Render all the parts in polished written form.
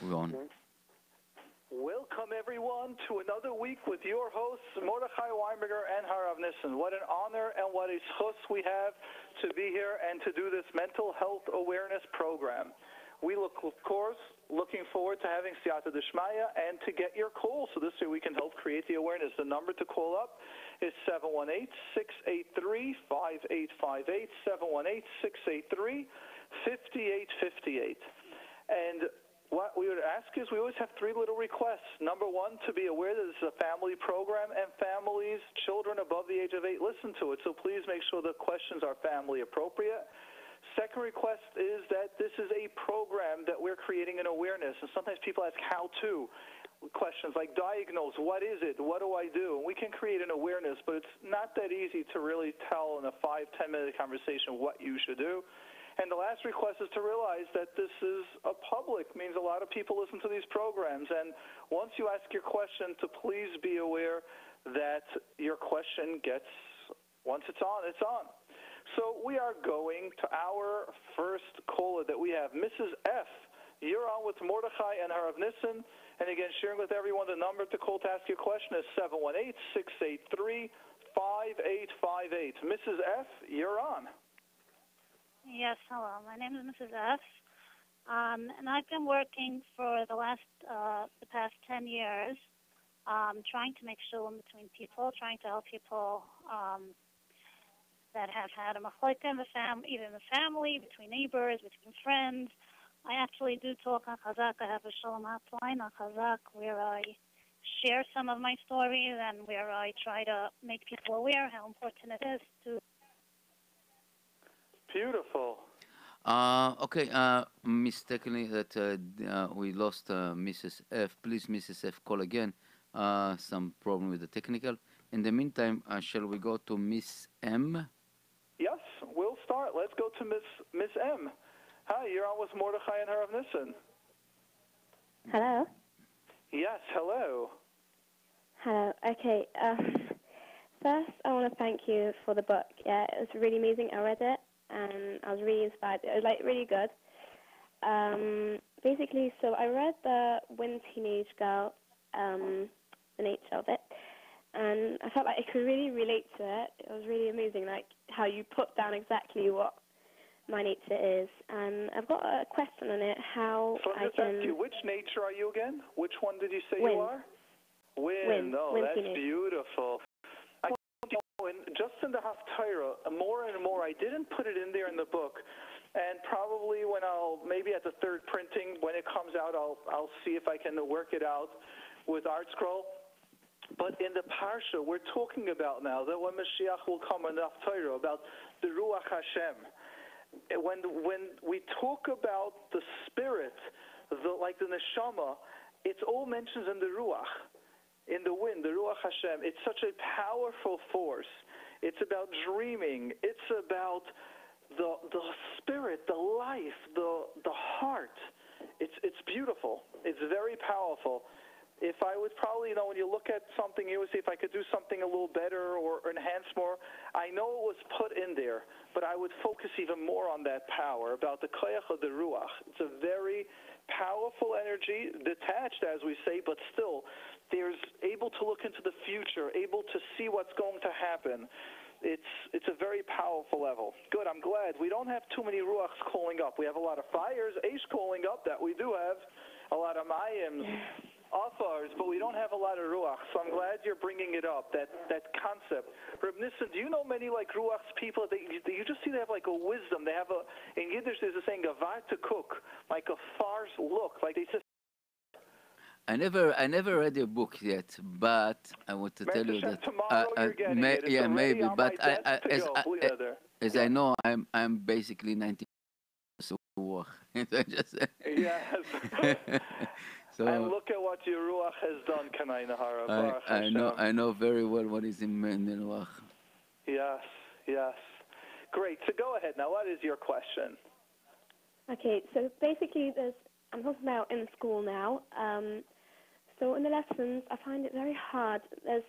We're on. Welcome, everyone, to another week with your hosts, Mordechai, Weinberger, and Harav Nissen. What an honor and what a schus we have to be here and to do this mental health awareness program. We look, of course, looking forward to having Siyata Dishmaya and to get your calls so this way we can help create the awareness. The number to call up is 718-683-5858, 718-683-5858. And what we would ask is we always have three little requests. Number one, to be aware that this is a family program and families, children above the age of 8, listen to it. So please make sure the questions are family appropriate. Second request is that this is a program that we're creating an awareness. And sometimes people ask how to. Questions like diagnose, what is it, what do I do? And we can create an awareness, but it's not that easy to really tell in a 5-10 minute conversation what you should do. And the last request is to realize that this is a public, means a lot of people listen to these programs. And once you ask your question, to please be aware that your question gets, once it's on, it's on. So we are going to our first caller that we have, Mrs. F. You're on with Mordechai and Harav Nissen. And again, sharing with everyone the number to call to ask your question is 718-683-5858. Mrs. F., you're on. Yes, hello. My name is Mrs. F. And I've been working for the past 10 years, trying to make shalom between people, trying to help people that have had a machlokes in the family, either in the family, between neighbors, between friends. I actually do talk on Chazak. I have a shalom hotline on Chazak where I share some of my stories and where I try to make people aware how important it is to. Beautiful. Okay, mistakenly that we lost Mrs. F. Please, Mrs. F., call again. Some problem with the technical. In the meantime, shall we go to Miss M? Yes, we'll start. Let's go to Miss M. Hi, you're on with Mordechai and Harav Nissen. Hello? Yes, hello. Hello. Okay. First, I want to thank you for the book. Yeah, it was really amazing. I read it, and I was really inspired. It was, really good. Basically, so I read the When Teenage Girl, the nature of it, and I felt like I could really relate to it. It was really amazing, how you put down exactly what my nature is. And I've got a question on it, how so I can... ask you, which nature are you again? Which one did you say you are? Wind. Oh, Wind that's teenage. Beautiful. I just in the Haftarah, more and more, I didn't put it in there in the book, and probably when maybe at the third printing, when it comes out, I'll see if I can work it out with Art Scroll. But in the Parsha, we're talking about now that when Mashiach will come in the Haftarah, about the Ruach Hashem. When we talk about the spirit, like the neshama, it's all mentioned in the ruach, in the wind, the ruach Hashem. It's such a powerful force. It's about dreaming. It's about the spirit, the life, the heart. It's beautiful. It's very powerful. If I would probably, when you look at something, you would see if I could do something a little better or enhance more. I know it was put in there, but I would focus even more on that power, about the koyach of the ruach. It's a very powerful energy, detached, as we say, but still, there's able to look into the future, able to see what's going to happen. It's a very powerful level. Good, I'm glad. We don't have too many ruachs calling up. We have a lot of fires, Aish calling up, that we do have, a lot of mayim. Authors, but we don't have a lot of ruach, so I'm glad you're bringing it up, that concept. Reb Nissen, do you know many ruachs people that you just see they have a wisdom? They have in Yiddish there's a saying, avar to cook, like a farce look, like they just. I never read your book yet, but I want to tell you that tomorrow you're getting it. It's maybe, but as I know, I'm basically 90% ruach. Yes. So, and look at what your ruach has done, Kanai Nahara. I know very well what is in ruach. Yes. Great. So go ahead now. What is your question? Okay, so basically I'm talking about in school now. So in the lessons, I find it very hard. There's,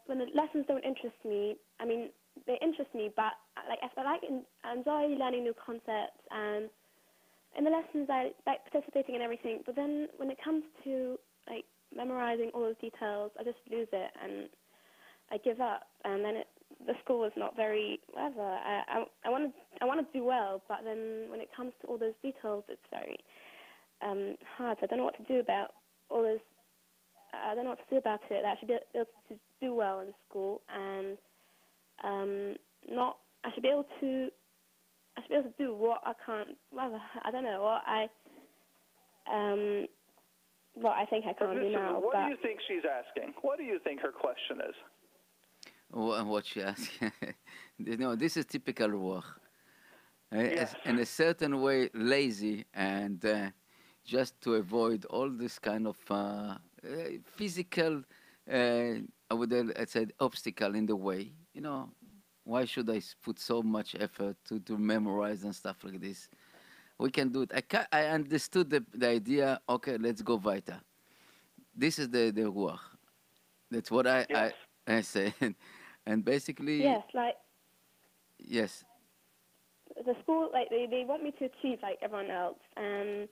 when the lessons don't interest me, they interest me, but I enjoy learning new concepts and in the lessons I like participating in everything, but then when it comes to like memorizing all those details, I just lose it and I give up, and then the score is not very whatever. I want to do well, but then when it comes to all those details, it's very hard. I don't know what to do about all those. I don't know what to do about it. I should be able to do well in school, and not. I should be able to. I should be able to do what I can't. Whatever. I don't know what I think I can't do now. What do you think she's asking? What do you think her question is? What she asked. This is typical ruach. Yes. In a certain way, lazy, and just to avoid all this kind of physical, I would say, obstacle in the way. Why should I put so much effort to memorize and stuff like this? We can do it. I understood the idea. Okay, let's go weiter. This is the ruach. That's what Yes. I say. And basically, yes, yes, the school, they want me to achieve like everyone else, and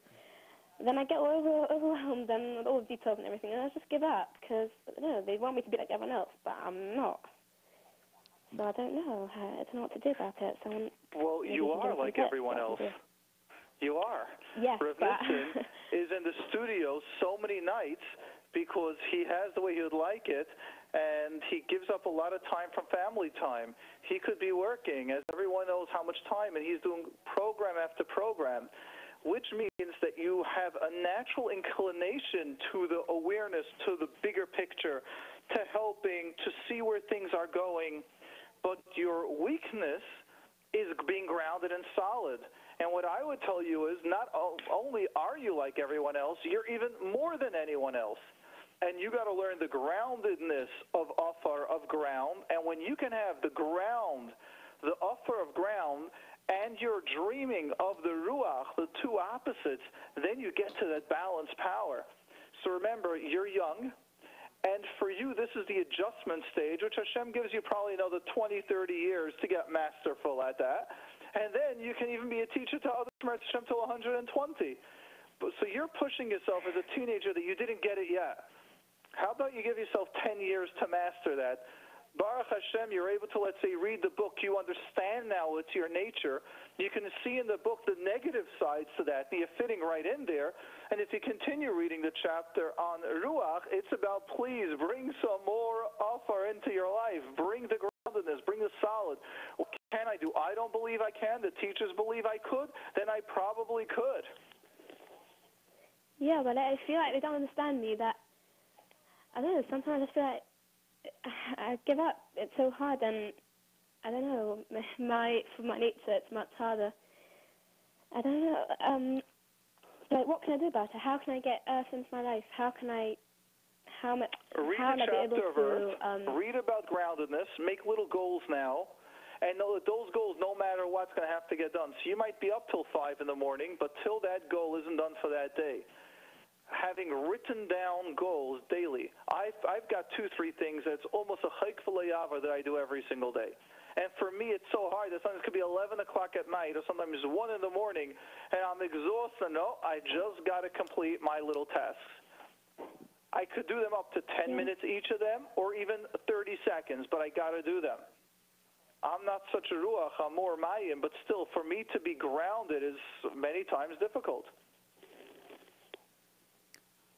then I get overwhelmed and with all the details and everything, and I just give up because they want me to be like everyone else, but I'm not. So I don't know. I don't know what to do about it. Well, you are like everyone else. You are. Yes, Rav Nitzan is in the studio so many nights because he has the way he would like it, and he gives up a lot of time from family time. He could be working, as everyone knows how much time, and he's doing program after program, which means that you have a natural inclination to the awareness, to the bigger picture, to helping, to see where things are going, but your weakness is being grounded and solid. And what I would tell you is not only are you like everyone else, you're even more than anyone else. And you got to learn the groundedness of offer of ground. And when you can have the ground, the offer of ground, and you're dreaming of the ruach, the two opposites, then you get to that balanced power. So remember, you're young. And for you, this is the adjustment stage, which Hashem gives you probably another 20, 30 years to get masterful at that. And then you can even be a teacher to others from Hashem till 120. So you're pushing yourself as a teenager that you didn't get it yet. How about you give yourself 10 years to master that? Baruch Hashem, you're able to, let's say, read the book. You understand now it's your nature. You can see in the book the negative sides to that, and you're fitting right in there. And if you continue reading the chapter on Ruach, it's about, please, bring some more offer into your life. Bring the groundedness. Bring the solid. What can I do? I don't believe I can. The teachers believe I could. Then I probably could. Yeah, but I feel like they don't understand me. That I don't know. Sometimes I feel like I give up. It's so hard, and I don't know. For my nature, it's much harder. I don't know. Like, what can I do about it? How can I get Earth into my life? How can I? How much? Read how the am I able chapter of Earth. to? Read about groundedness. Make little goals now. And know that those goals, no matter what's going to have to get done. So you might be up till 5 in the morning, but till that goal isn't done for that day. Having written down goals daily, I've got 2-3 things that's almost a chayk v'layava that I do every single day. And for me, it's so hard that sometimes it could be 11 o'clock at night or sometimes 1 in the morning, and I'm exhausted. No, I just got to complete my little tasks. I could do them up to 10 minutes each of them or even 30 seconds, but I got to do them. I'm not such a ruach, I'm more mayim, but still, for me to be grounded is many times difficult.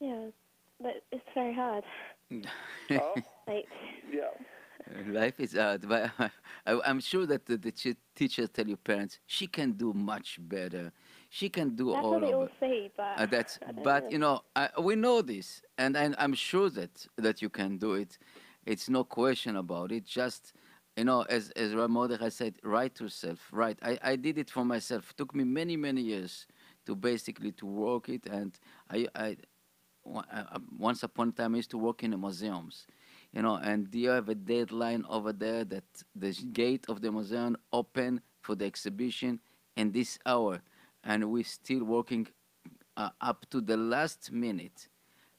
Yeah, but it's very hard. Oh? Like, Yeah. Life is hard. But I'm sure that the teachers tell your parents she can do much better. She can do that's all what they all of it. say, but That's I don't but know. we know this, and I'm sure that you can do it. It's no question about it. Just as Rabbi Mordechai said, write yourself. Right. I did it for myself. It took me many years to basically to work it, and I once upon a time I used to work in the museums, and you have a deadline over there that the gate of the museum open for the exhibition in this hour, and we're still working up to the last minute,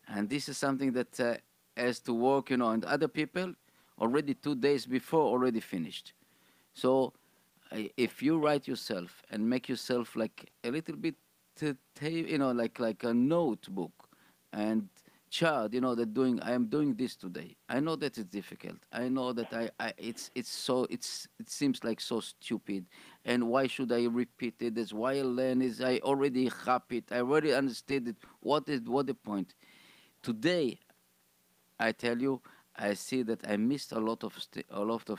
and this is something that has to work, and other people already 2 days before already finished. So if you write yourself and make yourself like a little bit like a notebook, and child, that doing. I am doing this today. I know that it's difficult. I know that it seems like so stupid. And why should I repeat it? That's why I learn is I already have it. I already understood it. What the point? Today, I tell you, I see that I missed a lot of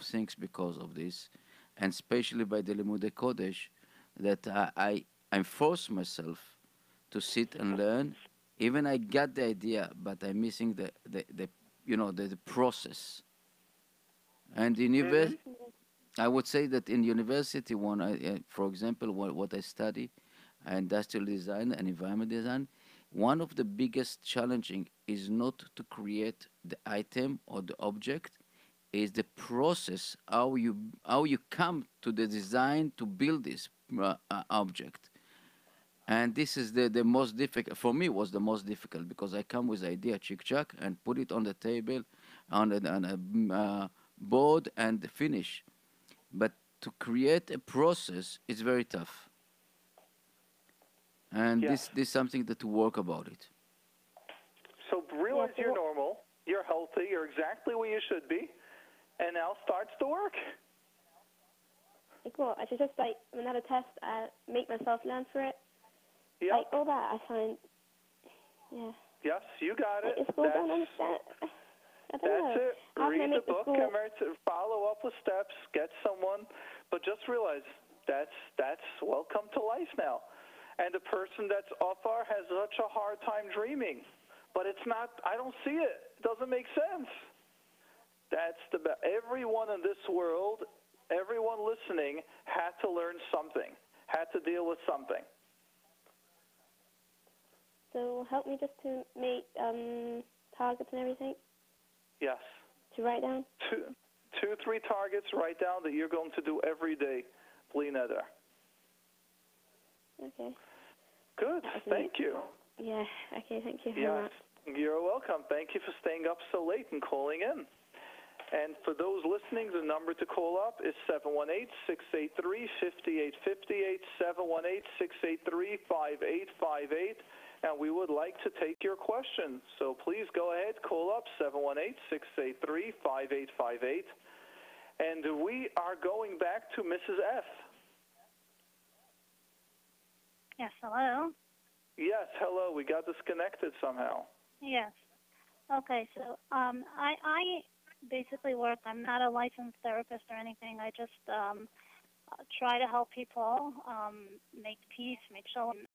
things because of this, and especially by the Limudei Kodesh, that I force myself to sit and learn. Even I got the idea, but I'm missing the process. And I would say that in university, for example, what I study, industrial design and environment design, one of the biggest challenging is not to create the item or the object, is the process how you come to the design to build this object. And this is the most difficult for me. Was the most difficult because I come with idea chick chack and put it on the table, on a board and finish. But to create a process is very tough, and Yes. this is something that to work about it. So realize you're normal, you're healthy, you're exactly where you should be, and now starts the work. Like what? I should just when I have a test, I make myself learn for it. Yeah. Like all that, I find. Yeah. Yes, you got it. Like, the school don't understand. I don't That's know. it. How can I Read make the book, follow up with steps, get someone, but just realize that's welcome to life now. And the person that's Afar has such a hard time dreaming, but it's not. I don't see it. It doesn't make sense. That's everyone in this world, everyone listening had to learn something, had to deal with something. So help me just to make targets and everything. Yes. To write down. Two, 3 targets. Write down that you're going to do every day. Bli neder. Okay. Good. Thank you. Yeah. Okay. Thank you very Yes. much. You're welcome. Thank you for staying up so late and calling in. And for those listening, the number to call up is 718-683-5858, 718-683-5858, and we would like to take your questions. So please go ahead, call up 718-683-5858. And we are going back to Mrs. F. Yes, hello. Yes, hello. We got disconnected somehow. Yes. Okay, so I basically work. I'm not a licensed therapist or anything. I just try to help people make peace, make shalom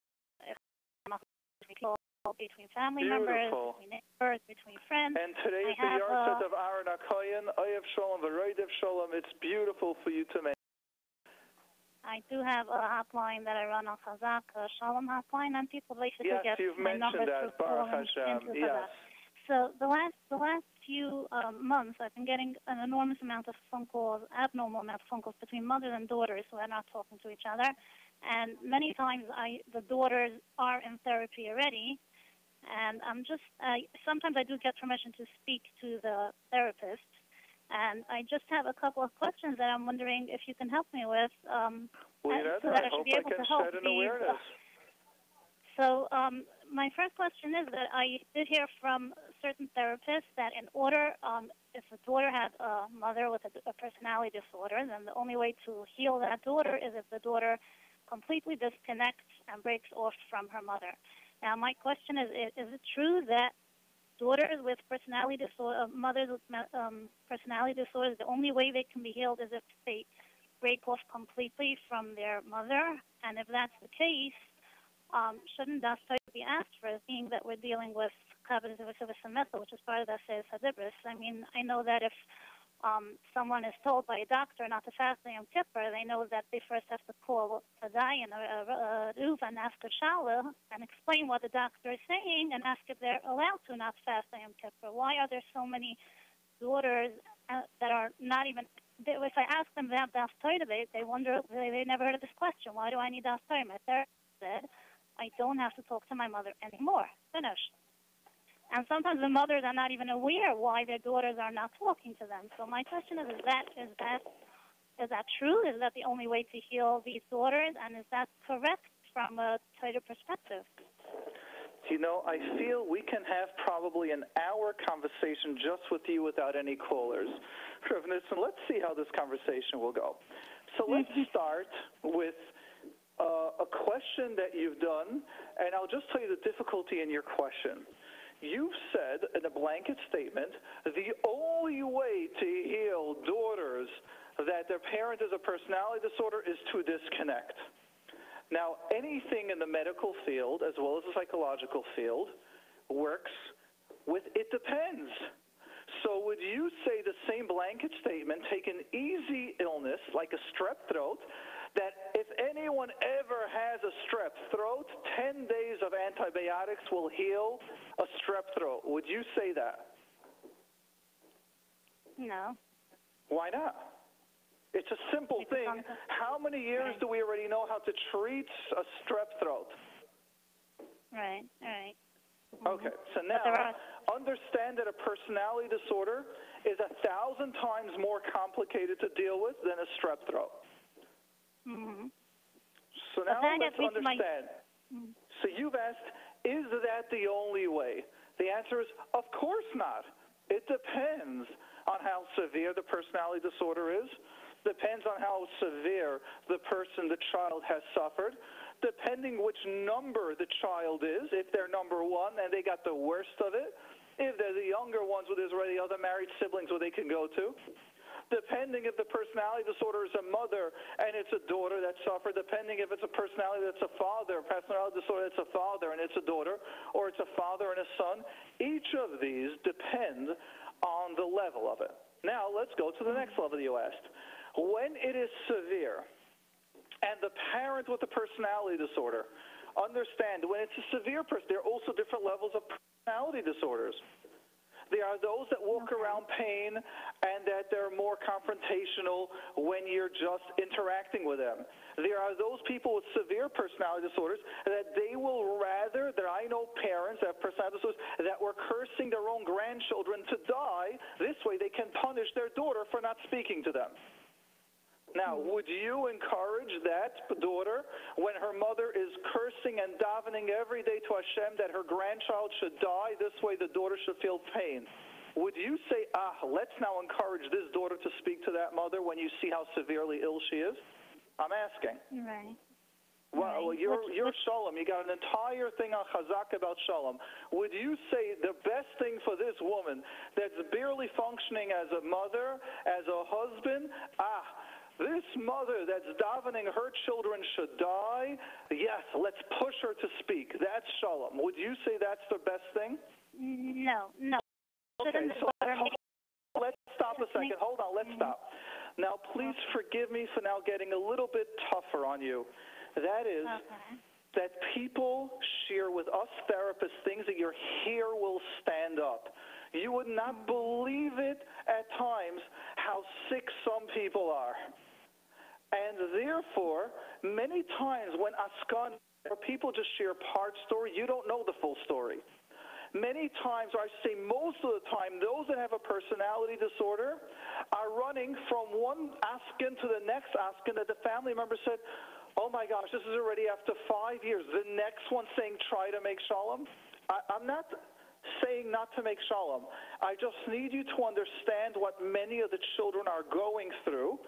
between family members, between neighbors, between friends. And today is the yahrzeit of Aaron HaKohen, Oyev Shalom, V'roidev Shalom. It's beautiful for you to make. I do have a hotline that I run on Chazak, a Shalom hotline, and people basically get my number through Baruch calling Hashem. into Yes. Chazak. So the last few months, I've been getting an enormous amount of phone calls, abnormal amount of phone calls between mothers and daughters who are not talking to each other. And many times the daughters are in therapy already, and sometimes I do get permission to speak to the therapist. And I just have a couple of questions that I'm wondering if you can help me with, so that I should be able to help these. So my first question is that I did hear from certain therapists that in order, if a daughter has a mother with a personality disorder, then the only way to heal that daughter is if the daughter completely disconnects and breaks off from her mother. Now, my question is it true that daughters with personality disorder, mothers with personality disorders, the only way they can be healed is if they break off completely from their mother? And if that's the case, shouldn't that be asked for, being that we're dealing with covenant of method, which is part of the Aseret Hadibris? I mean, I know that if someone is told by a doctor not to fast on Yom Kippur, they know that they first have to call a dayan or a Ruv and ask a Shala and explain what the doctor is saying and ask if they're allowed to not fast on Yom Kippur. Why are there so many daughters that are not even, if I ask them about Das Torah, they wonder, they never heard of this question. Why do I need Das Torah? My therapist said, I don't have to talk to my mother anymore. Finished. And sometimes the mothers are not even aware why their daughters are not talking to them. So my question is that true? Is that the only way to heal these daughters? And is that correct from a tighter perspective. You know, I feel we can have probably an hour conversation just with you without any callers. Rev Nissen, let's see how this conversation will go. So let's start with a question that you've done, and I'll just tell you the difficulty in your question. You've said in a blanket statement, the only way to heal daughters that their parent has a personality disorder is to disconnect. Now, anything in the medical field, as well as the psychological field, works with it depends. So would you say the same blanket statement, take an easy illness like a strep throat, that if anyone ever has a strep throat, 10 days of antibiotics will heal a strep throat? Would you say that? No. Why not? It's a simple thing. How many years do we already know how to treat a strep throat? Right, right. Okay, so now understand that a personality disorder is 1,000 times more complicated to deal with than a strep throat. Mm-hmm. So now let's understand. So you've asked, is that the only way? The answer is, of course not. It depends on how severe the personality disorder is. Depends on how severe the child has suffered, depending which number the child is. If they're number one and they got the worst of it, if they're the younger ones where there's already other married siblings where they can go to, depending if the personality disorder is a mother and it's a daughter that suffered, depending if it's a personality that's a father, personality disorder that's a father and it's a daughter, or it's a father and a son. Each of these depend on the level of it. Now, let's go to the next level you asked. When it is severe, and the parent with the personality disorder, understand, when it's a severe person, there are also different levels of personality disorders. There are those that walk around pain and that they're more confrontational when you're just interacting with them. There are those people with severe personality disorders that they will rather, that I know parents that have personality disorders that were cursing their own grandchildren to die. This way they can punish their daughter for not speaking to them. Now, would you encourage that daughter, when her mother is cursing and davening every day to Hashem that her grandchild should die, this way the daughter should feel pain? Would you say, let's now encourage this daughter to speak to that mother when you see how severely ill she is? I'm asking. Right. Well, you're Shalom. You got an entire thing on Chazak about Shalom. Would you say the best thing for this woman that's barely functioning as a mother, as a husband, this mother that's davening her children should die, yes, let's push her to speak. That's Shalom. Would you say that's the best thing? No. Okay, so let's stop a second. Hold on, let's stop. Now, please forgive me for now getting a little bit tougher on you. That is that people share with us therapists things that your hair will stand up. You would not believe it at times how sick some people are. And therefore, many times when Askan or people just share part story, you don't know the full story. Many times, or I say most of the time, those that have a personality disorder are running from one Askan to the next Askan that the family member said, oh my gosh, this is already after 5 years. The next one saying, try to make Shalom. I'm not saying not to make Shalom. I just need you to understand what many of the children are going through,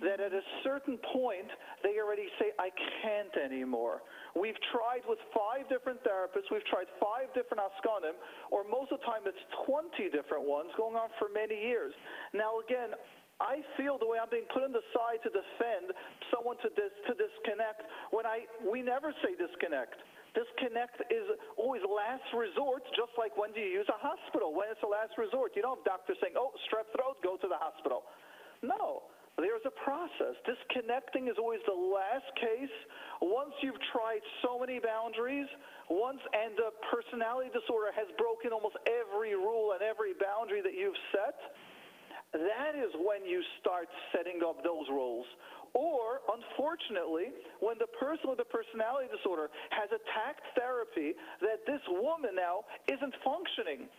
that at a certain point, they already say, I can't anymore. We've tried with 5 different therapists. We've tried 5 different Askanim, or most of the time it's 20 different ones going on for many years. Now, again, I feel the way I'm being put on the side to defend someone to disconnect when we never say disconnect. Disconnect is always last resort, just like when do you use a hospital, when it's a last resort. You don't have doctors saying, oh, strep throat, go to the hospital. No. There's a process. Disconnecting is always the last case. Once you've tried so many boundaries, and the personality disorder has broken almost every rule and every boundary that you've set, that is when you start setting up those rules. Or, unfortunately, when the person with the personality disorder has attacked therapy that this woman now isn't functioning.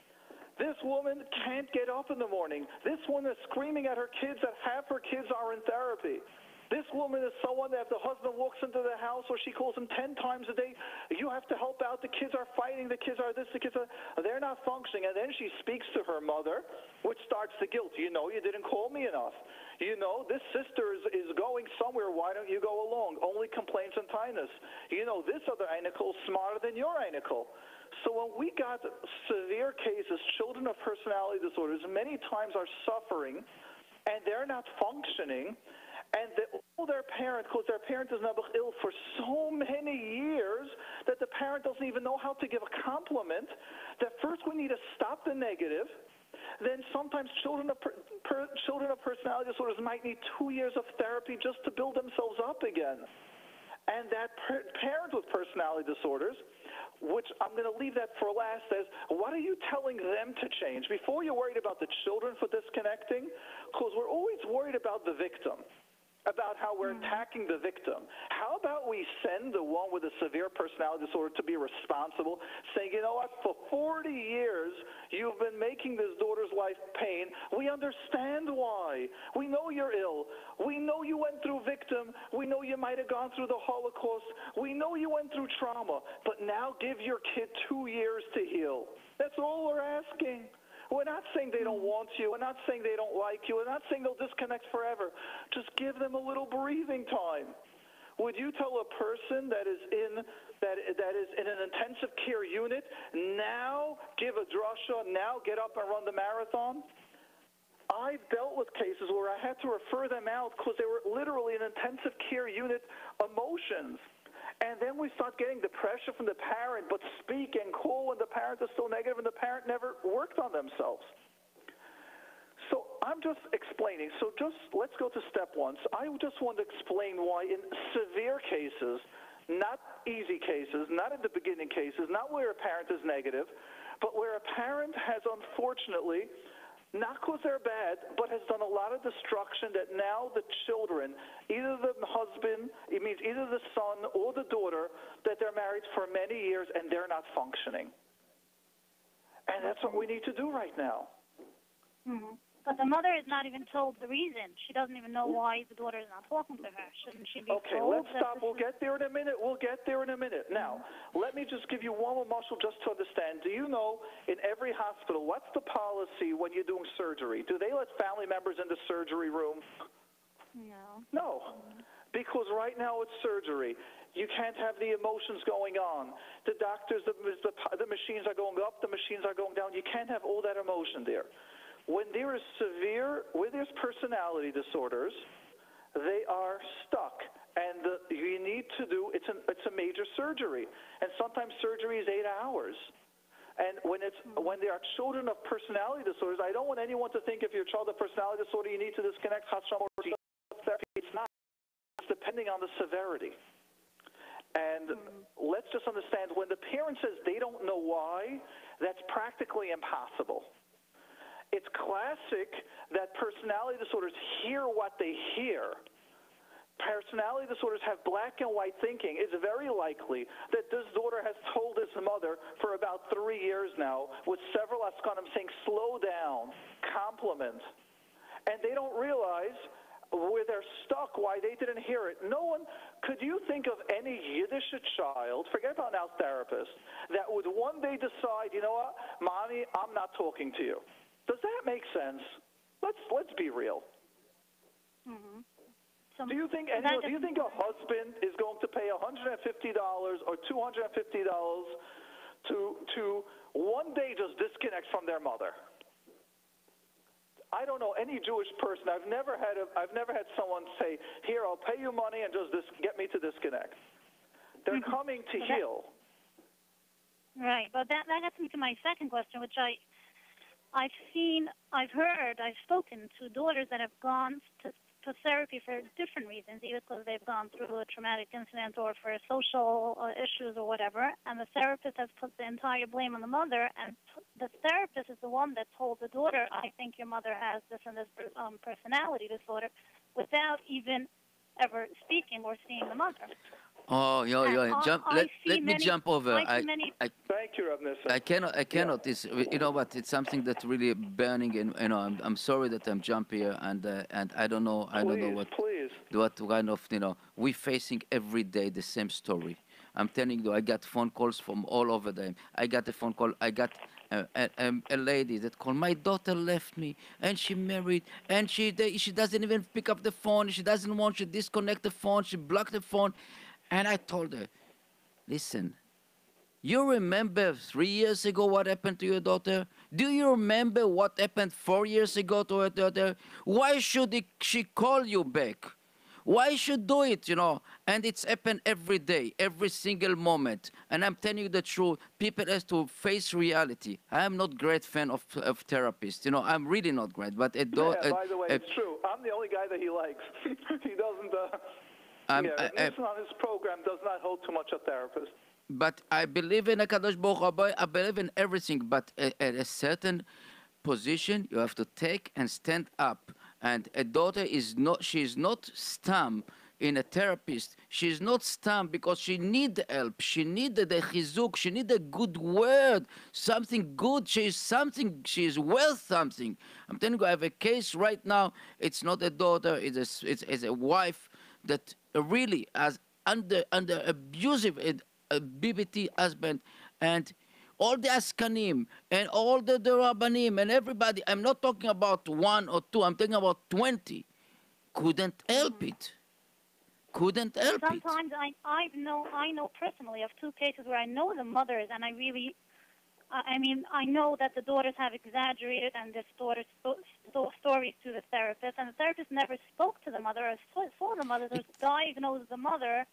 This woman can't get up in the morning. This woman is screaming at her kids that half her kids are in therapy. This woman is someone that if the husband walks into the house or she calls him 10 times a day, you have to help out, the kids are fighting, the kids are this, the kids are, they're not functioning. And then she speaks to her mother, which starts the guilt. You know, you didn't call me enough. You know, this sister is going somewhere, why don't you go along? Only complaints and kindness. You know, this other einikal is smarter than your einikal. So when we got severe cases, children of personality disorders many times are suffering and they're not functioning, and their parent, because their parent is nebuch ill for so many years that the parent doesn't even know how to give a compliment, that first we need to stop the negative. Then sometimes children of personality disorders might need 2 years of therapy just to build themselves up again. And that parent with personality disorders, which I'm going to leave that for last, says, what are you telling them to change? Before you're worried about the children for disconnecting, because we're always worried about the victim, about how we're attacking the victim. How about we send the one with a severe personality disorder to be responsible, saying, you know what, for 40 years you've been making this daughter's life pain. We understand why. We know you're ill. We know you went through victim. We know you might have gone through the Holocaust. We know you went through trauma. But now give your kid 2 years to heal. That's all we're asking. We're not saying they don't want you. We're not saying they don't like you. We're not saying they'll disconnect forever. Just give them a little breathing time. Would you tell a person that is in an intensive care unit, now give a drasha, now get up and run the marathon? I've dealt with cases where I had to refer them out because they were literally in intensive care unit emotions. And then we start getting the pressure from the parent, but speak and call when the parent is still negative and the parent never worked on themselves. So I'm just explaining. So just let's go to step one. So I just want to explain why in severe cases, not easy cases, not in the beginning cases, not where a parent is negative, but where a parent has unfortunately, not because they're bad, but has done a lot of destruction that now the children, either the husband, it means either the son or the daughter, that they're married for many years and they're not functioning. And that's what we need to do right now. Mm-hmm. But the mother is not even told the reason. She doesn't even know why the daughter is not talking to her. Shouldn't she be told? Okay, let's stop. We'll get there in a minute. Now, let me just give you one more muscle just to understand. Do you know in every hospital, what's the policy when you're doing surgery? Do they let family members in the surgery room? No. No, because right now it's surgery. You can't have the emotions going on. The doctors, the machines are going up, the machines are going down. You can't have all that emotion there. When there is where there's personality disorders, they are stuck. And you need to do, it's a major surgery. And sometimes surgery is 8 hours. And when there are children of personality disorders, I don't want anyone to think if you're a child of personality disorder, you need to disconnect or therapy. It's not. It's depending on the severity. And let's just understand, when the parent says they don't know why, that's practically impossible. It's classic that personality disorders hear what they hear. Personality disorders have black and white thinking. It's very likely that this daughter has told his mother for about 3 years now, with several askanim saying, slow down, compliment. And they don't realize where they're stuck, why they didn't hear it. No one, could you think of any Yiddish child, forget about now therapists, that would one day decide, you know what, Mommy, I'm not talking to you. Does that make sense? Let's be real. Mm-hmm. Do you think a husband is going to pay $150 or $250 to one day just disconnect from their mother? I don't know any Jewish person. I've never had someone say, "Here, I'll pay you money and just get me to disconnect." They're coming to heal. Right, but that gets me to my second question, which I've spoken to daughters that have gone to therapy for different reasons, either because they've gone through a traumatic incident or for social issues or whatever, and the therapist has put the entire blame on the mother, and the therapist is the one that told the daughter, I think your mother has this and this personality disorder, without even ever speaking or seeing the mother. Oh, And jump. I Let see me many, jump over. I see many. Thank you, Rabbi. I cannot. It's, you know what? It's something that's really burning, and I'm sorry that I'm jumping here, and I don't know. I don't know Please. what kind of, we're facing every day the same story. I'm telling you, I got phone calls from all over them. I got a phone call. I got a lady that called. My daughter left me, and she married, and she doesn't even pick up the phone. She doesn't want. She disconnect the phone. She blocked the phone, and I told her, listen. You remember 3 years ago what happened to your daughter? Do you remember what happened 4 years ago to her daughter? Why should she call you back? Why should do it, And it's happened every day, every single moment. And I'm telling you the truth, people has to face reality. I am not great fan of therapists, I'm really not great. But By the way, it's true. I'm the only guy that he likes. He doesn't, listen on his program does not hold too much a therapist. But I believe in a Kadosh Baruch Hu. I believe in everything. But at a certain position, you have to take and stand up. And a daughter she is not stam in a therapist. She is not stam because she need help. She need the chizuk. She need a good word, something good. She is worth something. I'm telling you, I have a case right now. It's not a daughter. It's a wife that really has under abusive. A BBT husband, and all the Askanim, and all the Rabbanim, and everybody. I'm not talking about one or two. I'm talking about 20. Couldn't help it. Couldn't help it. Sometimes I know personally of two cases where I know the mothers, and I know that the daughters have exaggerated and the daughters stories to the therapist, and the therapist never spoke to the mother or saw the mother, or diagnosed the mother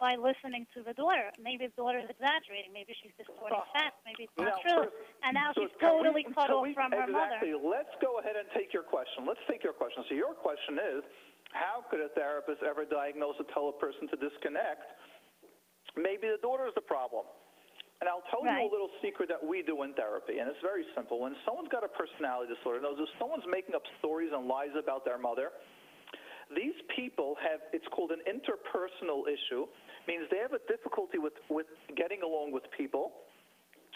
by listening to the daughter. Maybe the daughter is exaggerating. Maybe she's distorting facts. Maybe it's not true. And now she's totally cut off from her mother. Let's go ahead and take your question. Let's take your question. So your question is, how could a therapist ever diagnose or tell a person to disconnect? Maybe the daughter is the problem. And I'll tell you a little secret that we do in therapy, and it's very simple. When someone's got a personality disorder, if someone's making up stories and lies about their mother, these people have, it's called an interpersonal issue, means they have a difficulty with getting along with people,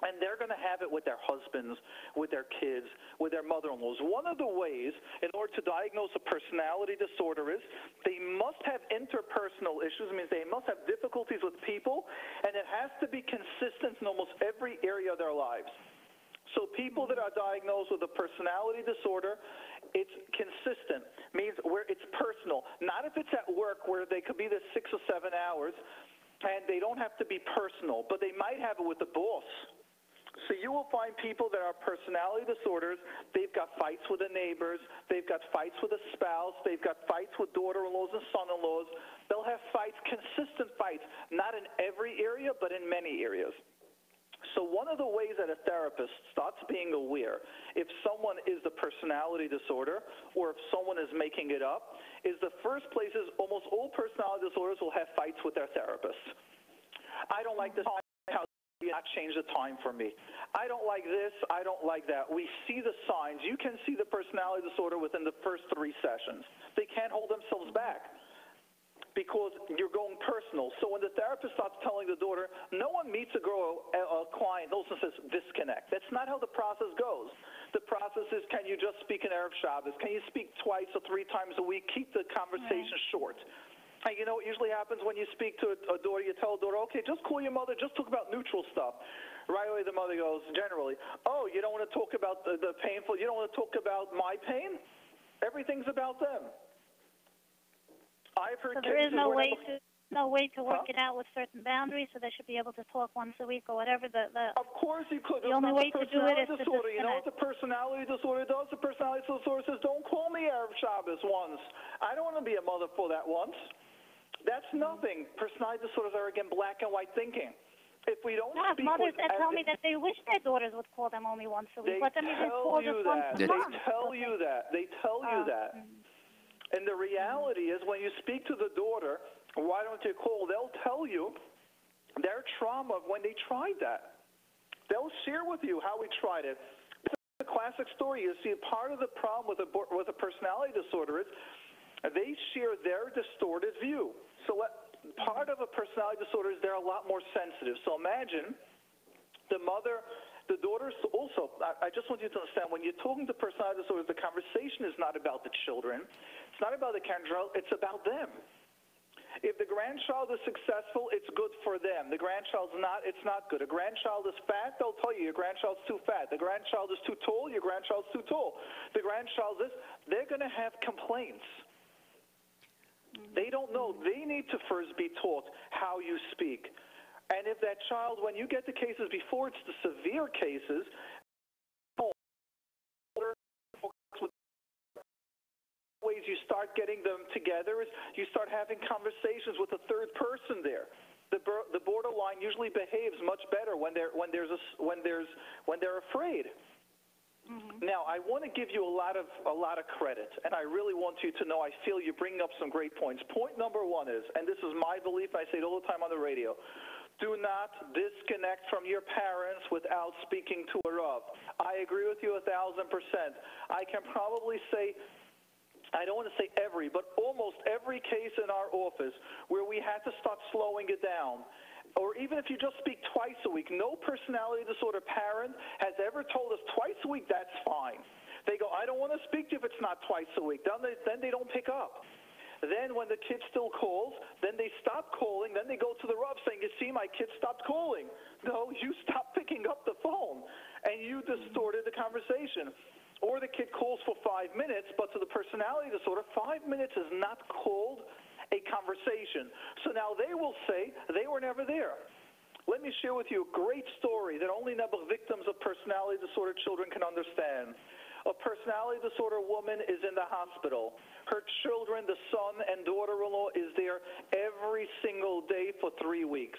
and they're going to have it with their husbands, with their kids, with their mother-in-laws. One of the ways in order to diagnose a personality disorder is they must have interpersonal issues, means they must have difficulties with people, and it has to be consistent in almost every area of their lives. So people that are diagnosed with a personality disorder, it's consistent, means where it's personal. Not if it's at work where they could be there 6 or 7 hours and they don't have to be personal, but they might have it with the boss. So you will find people that are personality disorders, they've got fights with the neighbors, they've got fights with a spouse, they've got fights with daughter-in-laws and son-in-laws. They'll have fights, consistent fights, not in every area, but in many areas. So one of the ways that a therapist starts being aware if someone is the personality disorder or if someone is making it up is the first place is almost all personality disorders will have fights with their therapist. I don't like this. How do you not change the time for me? I don't like this. I don't like that. We see the signs. You can see the personality disorder within the first 3 sessions. They can't hold themselves back because you're going personal. So when the therapist starts telling the daughter, no one meets a client, also says disconnect. That's not how the process goes. The process is, can you just speak in Erev Shabbos? Can you speak 2 or 3 times a week? Keep the conversation short. And you know what usually happens when you speak to a daughter, you tell a daughter, okay, just call your mother, just talk about neutral stuff. Right away the mother goes, generally, oh, you don't want to talk about the painful, you don't want to talk about my pain? Everything's about them. I've heard so there is no way to work Huh? it out with certain boundaries, so they should be able to talk once a week or whatever. Of course you could. The only way to do it is to disorder. You know what disconnect. the personality disorder does? The personality disorder says, don't call me Erev Shabbos once. I don't want to be a mother for that once. That's nothing. Personality disorders are, again, black and white thinking. If we don't speak mothers with, that tell me that they wish their daughters would call them only once a week. they Let them even tell call you just once that. a month. They tell you that. They tell you that. And the reality is when you speak to the daughter, why don't you call? They'll tell you their trauma of when they tried that. They'll share with you how we tried it. It's a classic story. You see, part of the problem with a personality disorder is They share their distorted view. So part of a personality disorder is they're a lot more sensitive. So imagine the daughters also, I just want you to understand, when you're talking to personality disorders, the conversation is not about the children. It's not about the grandchild. It's about them. If the grandchild is successful, it's good for them. The grandchild's not, it's not good. A grandchild is fat, they'll tell you your grandchild's too fat. The grandchild is too tall, your grandchild's too tall. The grandchild is, they're going to have complaints. They don't know. They need to first be taught how you speak. And if that child, when you get the cases before it's the severe cases, ways you start getting them together is you start having conversations with a third person there. The borderline usually behaves much better when they're afraid. Mm-hmm. Now, I want to give you a lot of credit, and I really want you to know I feel you're bringing up some great points. Point number one is, and this is my belief, I say it all the time on the radio, do not disconnect from your parents without speaking to a Rav. I agree with you 1,000%. I can probably say, I don't want to say every, but almost every case in our office where we had to start slowing it down, or even if you just speak twice a week, no personality disorder parent has ever told us twice a week, that's fine. They go, I don't want to speak to you if it's not twice a week. Then they don't pick up. Then when the kid still calls, then they stop calling. Then they go to the Rav saying, you see, my kid stopped calling. No, you stopped picking up the phone, and you distorted the conversation. Or the kid calls for 5 minutes, but to the personality disorder, 5 minutes is not called a conversation. So now they will say they were never there. Let me share with you a great story that only victims of personality disorder children can understand. A personality disorder woman is in the hospital. Her children, the son and daughter-in-law, is there every single day for 3 weeks.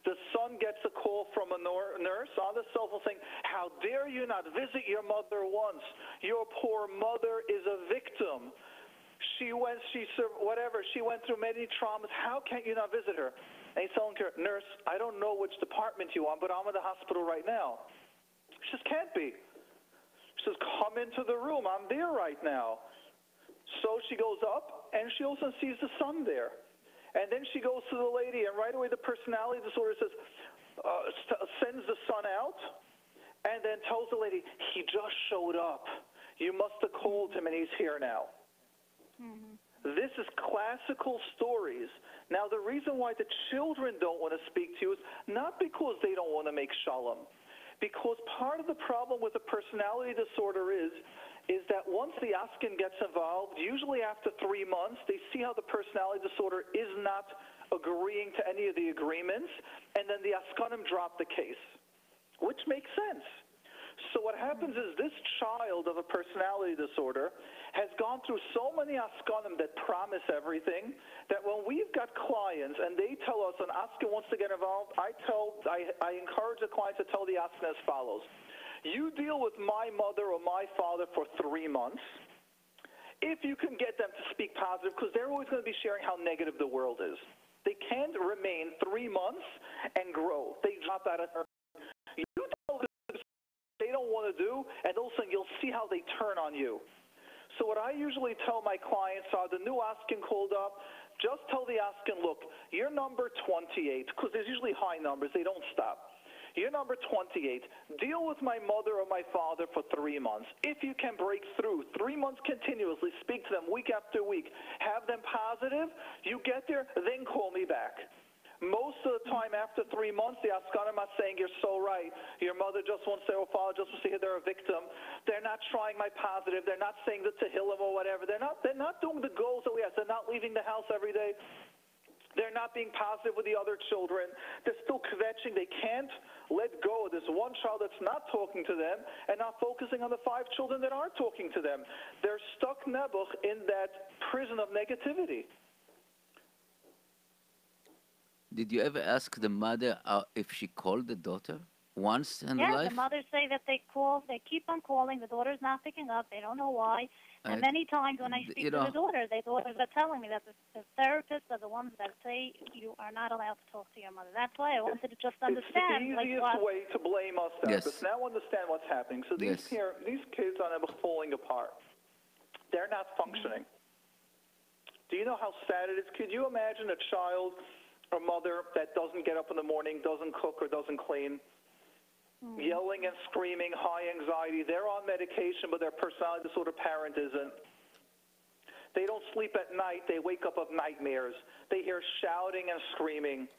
The son gets a call from a nurse on the cell phone saying, how dare you not visit your mother once? Your poor mother is a victim. She went through many traumas. How can you not visit her? And he's telling her, nurse, I don't know which department you're on, but I'm in the hospital right now. She says, can't be. She says, come into the room. I'm there right now. So she goes up, and she also sees the son there. And then she goes to the lady, and right away the personality disorder says, sends the son out, and then tells the lady, he just showed up. You must have called him, and he's here now. Mm-hmm. This is classical stories. Now, the reason why the children don't want to speak to you is not because they don't want to make shalom, because part of the problem with a personality disorder is that once the askin gets involved, usually after 3 months, they see how the personality disorder is not agreeing to any of the agreements, and then the askanim drop the case, which makes sense. So what happens is this child of a personality disorder has gone through so many askanim that promise everything that when we've got clients and they tell us an askin wants to get involved, I encourage the client to tell the askin as follows. You deal with my mother or my father for 3 months. If you can get them to speak positive, because they're always going to be sharing how negative the world is. They can't remain 3 months and grow. They drop out of her. You tell them they don't want to do, and all of a sudden you'll see how they turn on you. So what I usually tell my clients are the new askin called up, just tell the askin, look, you're number 28, because there's usually high numbers. They don't stop. You're number 28. Deal with my mother or my father for 3 months. If you can break through 3 months continuously, speak to them week after week, have them positive, you get there, then call me back. Most of the time after 3 months, the askanim are saying, you're so right. Your mother just wants to, or father just wants to hear they're a victim. They're not trying my positive. They're not saying the tehillim or whatever. They're not doing the goals that we have. They're not leaving the house every day. They're not being positive with the other children. They're still kvetching. They can't let go of this one child that's not talking to them and not focusing on the 5 children that are talking to them. They're stuck nebuch in that prison of negativity. Did you ever ask the mother if she called the daughter once in life? Yeah, the mothers say that they keep on calling. The daughter's not picking up. They don't know why. And many times when I speak to the daughters are telling me that the therapists are the ones that say you are not allowed to talk to your mother. That's why I wanted to just understand. It's the easiest way to blame us, therapists. Yes. Now understand what's happening. So these kids are falling apart. They're not functioning. Do you know how sad it is? Could you imagine a child or mother that doesn't get up in the morning, doesn't cook or doesn't clean, yelling and screaming, high anxiety? They're on medication, but their personality disorder parent isn't. They don't sleep at night. They wake up of nightmares. They hear shouting and screaming.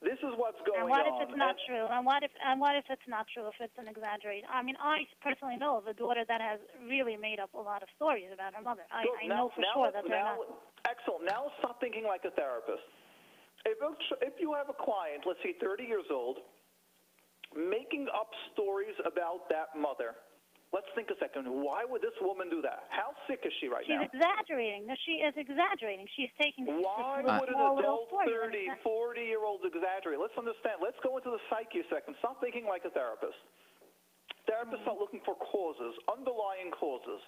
This is what's going on. And what if it's not true? And what if it's not true? If it's an exaggeration? I mean, I personally know of a daughter that has really made up a lot of stories about her mother. I know for sure that they're not. Excellent. Now stop thinking like a therapist. If you have a client, let's say 30 years old, making up stories about that mother, let's think a second. Why would this woman do that? How sick is she right now? She's exaggerating. No, she is exaggerating. She's taking Why would an adult 30, 40-year-old exaggerate? Let's understand. Let's go into the psyche a second. Stop thinking like a therapist. Therapists are looking for causes, underlying causes.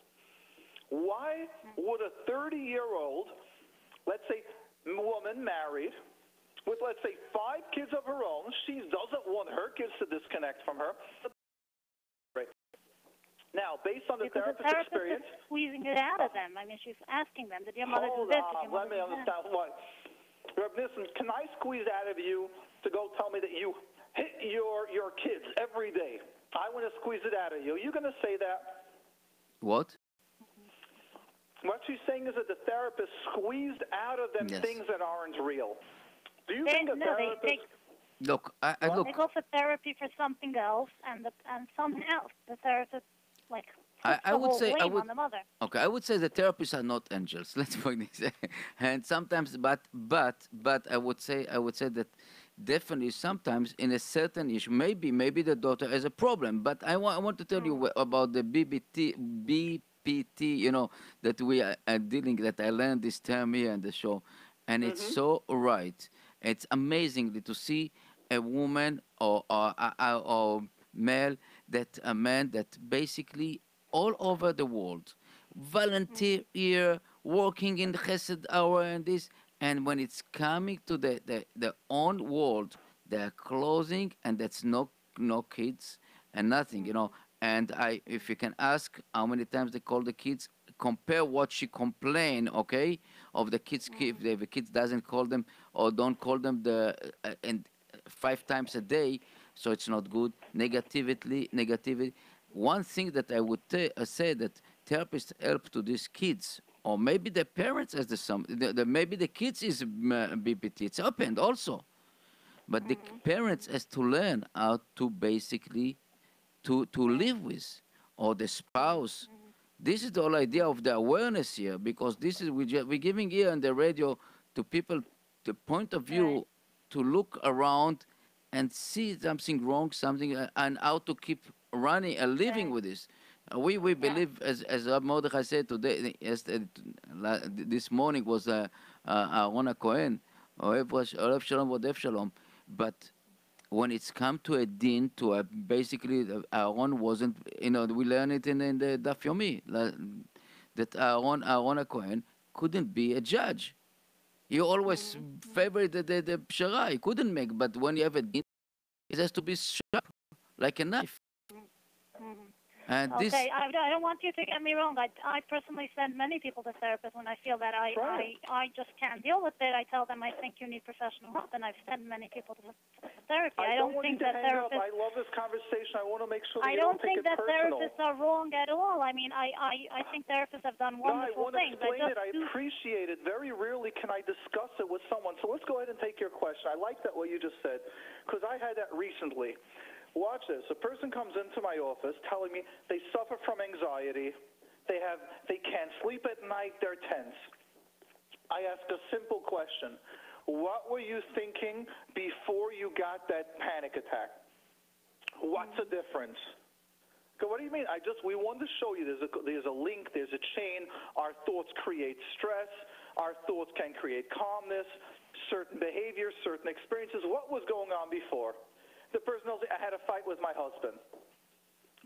Why would a 30-year-old, let's say, woman married, with, let's say, 5 kids of her own, she doesn't want her kids to disconnect from her. Now, based on the therapist's experience, is squeezing it out of them. I mean, she's asking them, did your mother do this? Let me understand what. Rabbi, can I squeeze out of you to go tell me that you hit your kids every day? I want to squeeze it out of you. Are you going to say that? What? What she's saying is that the therapist squeezed out of them things that aren't real. Do you think a therapist... Look, they go for therapy for something else, and something else. The therapist, like, I would say on the mother. Okay, I would say the therapists are not angels. Let's put this. And sometimes, but I would say that definitely sometimes in a certain issue, maybe the daughter has a problem. But I want to tell you about the BPT. You know that we are dealing. That I learned this term here in the show, and it's so right. It's amazingly to see a woman or male a man that basically all over the world volunteer here, working in the chesed hour and this, and when it's coming to the own world, they're closing, and that's no kids and nothing, you know. And if you can ask how many times they call the kids, compare what she complain, okay, of the kids. If the kids doesn't call them or don't call them and 5 times a day, so it's not good. Negativity. One thing that I would say that therapists help to these kids, or maybe the parents as maybe the kids is BPT. It's opened also, but the parents has to learn how to basically to live with, or the spouse. This is the whole idea of the awareness here, because this is we're giving here on the radio to people the point of view to look around and see something wrong, and how to keep running and living with this. We believe, as Rabbi Mordechai said today, this morning was Aaron Cohen, Ohev Shalom Vodev Shalom, but when it's come to a din, to basically Aaron wasn't, we learn it in the Daf Yomi, that Aaron Cohen couldn't be a judge. He always favored the pshara. He couldn't make, but when you have a din, it has to be sharp, like a knife. And okay, I don't want you to get me wrong. I personally send many people to therapists when I feel that I just can't deal with it. I tell them I think you need professional help, and I've sent many people to therapy. I don't think that therapists... I love this conversation. I want to make sure that I you don't think that personal. Therapists are wrong at all. I mean, I think therapists have done wonderful things. I want to explain it. I appreciate it. Very rarely can I discuss it with someone. So let's go ahead and take your question. I like that what you just said, because I had that recently. Watch this. A person comes into my office telling me they suffer from anxiety. They can't sleep at night. They're tense. I ask a simple question. What were you thinking before you got that panic attack? What's the difference? Okay, what do you mean? We wanted to show you there's a link, there's a chain. Our thoughts create stress. Our thoughts can create calmness, certain behaviors, certain experiences. What was going on before? The person tells me, I had a fight with my husband.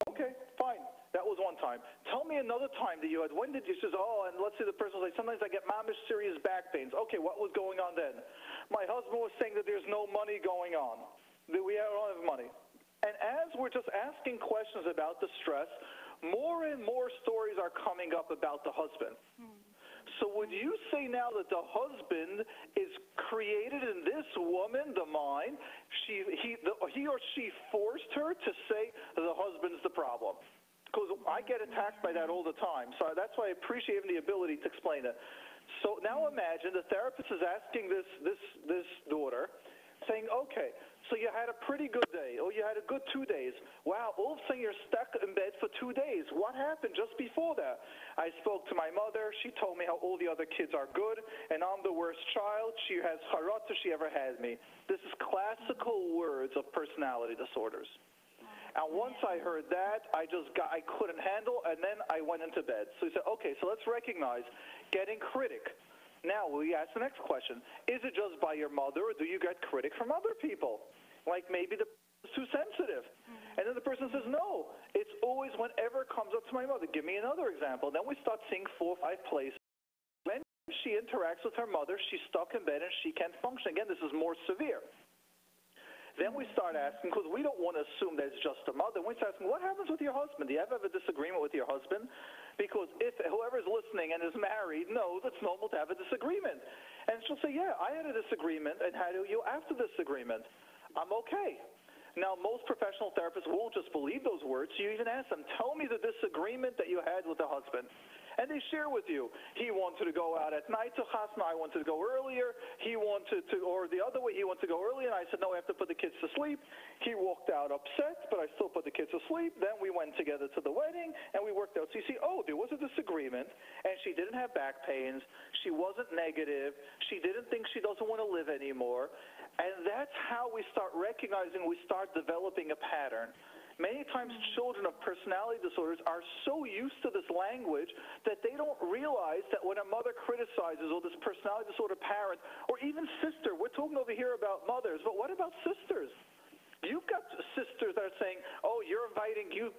Okay, fine. That was one time. Tell me another time that you had. When did you? Says, and let's say the person will say, sometimes I get mamish serious back pains. Okay, what was going on then? My husband was saying that there's no money going on, that we don't have money. And as we're just asking questions about the stress, more and more stories are coming up about the husband. So would you say now that the husband is created in this woman, the mind, he or she forced her to say the husband's the problem? Because I get attacked by that all the time. So that's why I appreciate the ability to explain it. So now imagine the therapist is asking this daughter, saying, okay, so you had a pretty good day, or you had a good 2 days. Wow, all of a sudden you're stuck in bed for 2 days. What happened just before that? I spoke to my mother. She told me how all the other kids are good, and I'm the worst child. She has charot if she ever had me. This is classical words of personality disorders. And once I heard that, I couldn't handle, and then I went into bed. So he said, okay, so let's recognize getting critic. Now, we ask the next question. Is it just by your mother, or do you get critic from other people? Like maybe the person's too sensitive. And then the person says, no, it's always whenever it comes up to my mother. Give me another example. Then we start seeing 4 or 5 places. When she interacts with her mother, she's stuck in bed and she can't function. Again, this is more severe. Then we start asking, because we don't want to assume that it's just a mother. We start asking, what happens with your husband? Do you ever have a disagreement with your husband? Because if whoever's listening and is married knows it's normal to have a disagreement. And she'll say, yeah, I had a disagreement, and how do you after this disagreement? I'm okay. Now, most professional therapists will just believe those words. You even ask them, tell me the disagreement that you had with the husband. And they share with you, he wanted to go out at night to chasna, I wanted to go earlier, he wanted to, or the other way, he wanted to go earlier, and I said, no, I have to put the kids to sleep. He walked out upset, but I still put the kids to sleep. Then we went together to the wedding, and we worked out. So you see, oh, there was a disagreement, and she didn't have back pains, she wasn't negative, she didn't think she doesn't want to live anymore, and that's how we start recognizing, we start developing a pattern. Many times children of personality disorders are so used to this language that they don't realize that when a mother criticizes, or this personality disorder parent, or even sister, we're talking over here about mothers, but what about sisters? You've got sisters that are saying, oh, you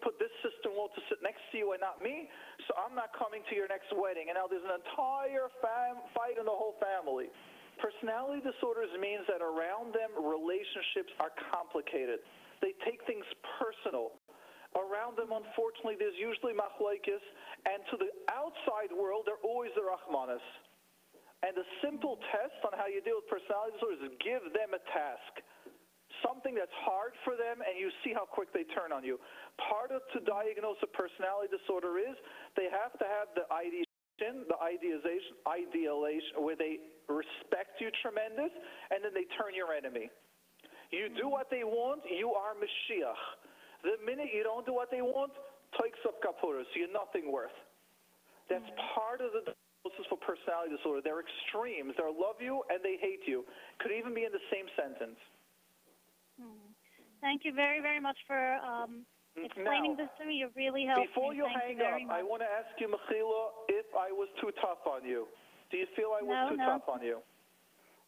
put this sister-in-law to sit next to you and not me, so I'm not coming to your next wedding. And now there's an entire fight in the whole family. Personality disorders means that around them, relationships are complicated. They take things personal. Around them, unfortunately, there's usually machlokes, and to the outside world, they're always the rachmanis. And the simple test on how you deal with personality disorders is give them a task, something that's hard for them, and you see how quick they turn on you. Part of to diagnose a personality disorder is they have to have the ideation, where they respect you tremendous, and then they turn your enemy. You do what they want, you are Mashiach. The minute you don't do what they want, toiks up kapuras, you're nothing worth. That's part of the diagnosis for personality disorder. They're extremes. They love you and they hate you. Could even be in the same sentence. Thank you very, very much for explaining this to me. You really helped before me. you Thank hang you very up, much. I want to ask you, Mechila, if I was too tough on you. Do you feel I was too tough on you?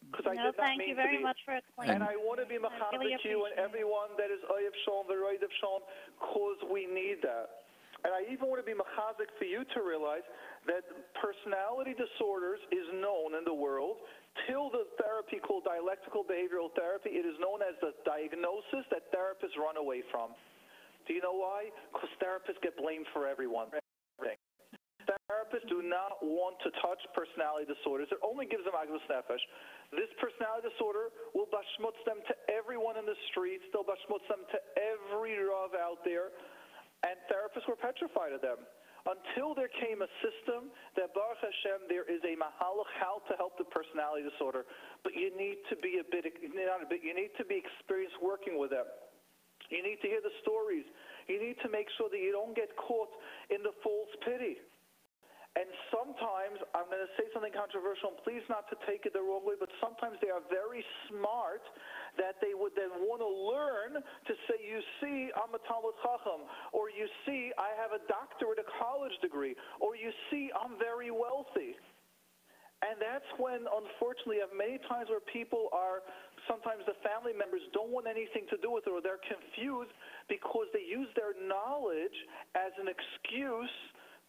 Because I did not thank mean you very to be. much for explaining. And I want to be mechazik you and everyone that is Oyev Shalom, Veroidev Shalom, because we need that. And I even want to be mechazik for you to realize that personality disorders is known in the world till the therapy called dialectical behavioral therapy. It is known as the diagnosis that therapists run away from. Do you know why? Because therapists get blamed for everyone. Therapists do not want to touch personality disorders. It only gives them agnos nefesh. This personality disorder will bashmutz them to everyone in the streets. They'll bashmutz them to every rav out there. And therapists were petrified of them. Until there came a system that, Baruch Hashem, there is a mahalach how to help the personality disorder. But you need to be you need to be experienced working with them. You need to hear the stories. You need to make sure that you don't get caught in the false pity. And sometimes, I'm going to say something controversial, and please not to take it the wrong way, but sometimes they are very smart that they would then want to learn to say, you see, I'm a Talmud Chacham, or you see, I have a doctorate, a college degree, or you see, I'm very wealthy. And that's when, unfortunately, you have many times where people are, sometimes the family members don't want anything to do with it, or they're confused because they use their knowledge as an excuse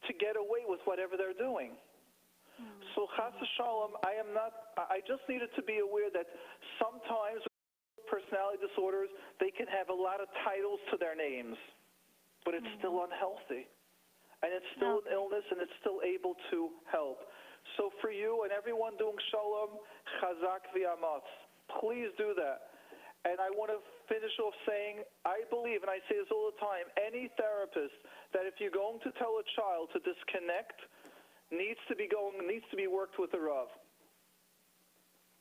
to get away with whatever they're doing. So chas v'shalom, I just needed to be aware that sometimes with personality disorders, they can have a lot of titles to their names, but it's still unhealthy. And it's still an illness, and it's still able to help. So for you and everyone doing shalom, chazak v'amatz, please do that. And I want to finish off saying, I believe, and I say this all the time, any therapist that if you're going to tell a child to disconnect, needs to be worked with a Rav.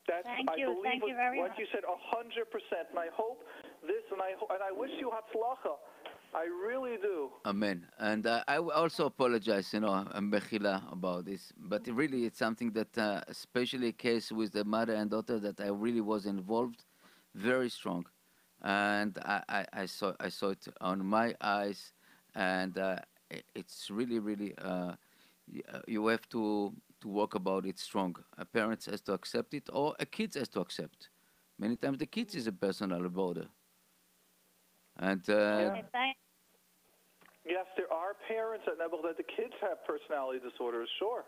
Thank you very what much. you said 100%. And I hope this, and I wish you hatzlacha. I really do. Amen. And I also apologize, I'm Bechila about this. But really, it's something that, especially a case with the mother and daughter, that I really was involved, very strong. And I saw it on my eyes, and it's really, really, you have to work about it strong. A parent has to accept it, or a kid has to accept. Many times the kid is a personal border. And yes, there are parents that the kids have personality disorders, sure.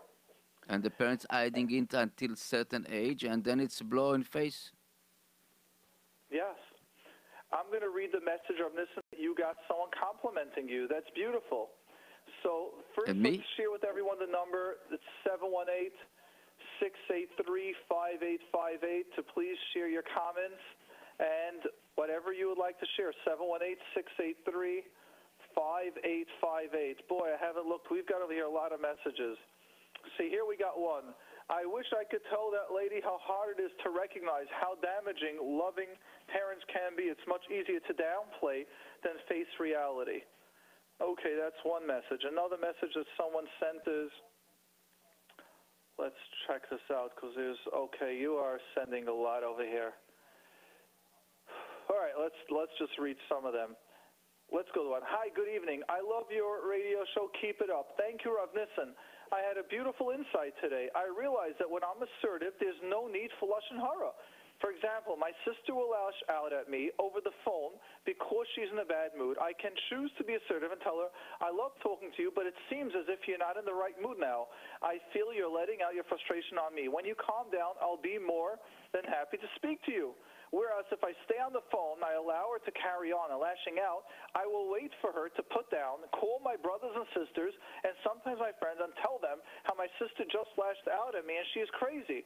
And the parents hiding it until certain age, and then it's blow in face. Yes. I'm going to read the message of this. You got someone complimenting you. That's beautiful. So first, let's share with everyone the number. It's 718-683-5858 to please share your comments and whatever you would like to share. 718-683-5858. Boy, I haven't looked. We've got over here a lot of messages. See, here we got one. I wish I could tell that lady how hard it is to recognize how damaging loving parents can be. It's much easier to downplay than face reality. Okay, that's one message. Another message that someone sent is, let's check this out because you are sending a lot over here. All right, let's just read some of them. Let's go to one. Hi, good evening. I love your radio show. Keep it up. Thank you, Rav Nissen. I had a beautiful insight today. I realized that when I'm assertive, there's no need for lashon hara. For example, my sister will lash out at me over the phone because she's in a bad mood. I can choose to be assertive and tell her, I love talking to you, but it seems as if you're not in the right mood now. I feel you're letting out your frustration on me. When you calm down, I'll be more than happy to speak to you. Whereas if I stay on the phone, I allow her to carry on and lashing out, I will wait for her to put down, call my brothers and sisters, and sometimes my friends, and tell them how my sister just lashed out at me and she is crazy.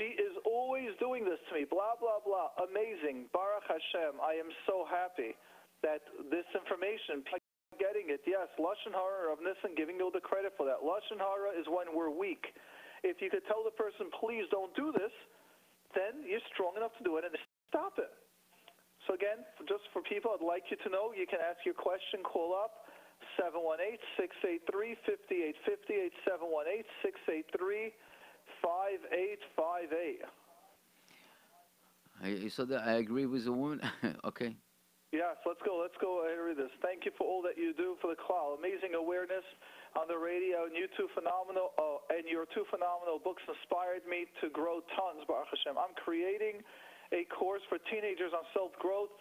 She is always doing this to me, blah, blah, blah. Amazing. Baruch Hashem. I am so happy that this information, people are getting it. Yes, lashon hara of Nissen, giving you the credit for that. Lashon hara is when we're weak. If you could tell the person, please don't do this, then you're strong enough to do it and stop it. So again, just for people, I'd like you to know, you can ask your question, call up, 718-683-5858, 718-683-5858. So that I agree with the woman. Okay. Yes, let's go ahead and read this. Thank you for all that you do for the cloud. Amazing awareness on the radio, and you two phenomenal, and your two phenomenal books inspired me to grow tons, Baruch Hashem. I'm creating a course for teenagers on self-growth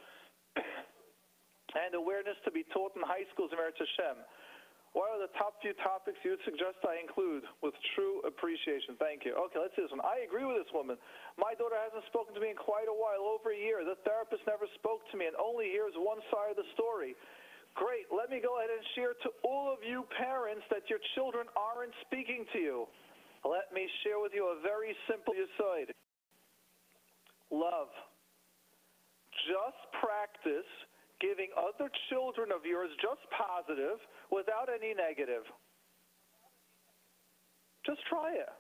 and awareness to be taught in high schools in Eretz Hashem. What are the top few topics you would suggest I include with true appreciation? Thank you. Okay, let's see this one. I agree with this woman. My daughter hasn't spoken to me in quite a while, over a year. The therapist never spoke to me and only hears one side of the story. Great. Let me go ahead and share to all of you parents that your children aren't speaking to you. Let me share with you a very simple aside. Love. Just practice giving other children of yours just positive without any negative. Just try it.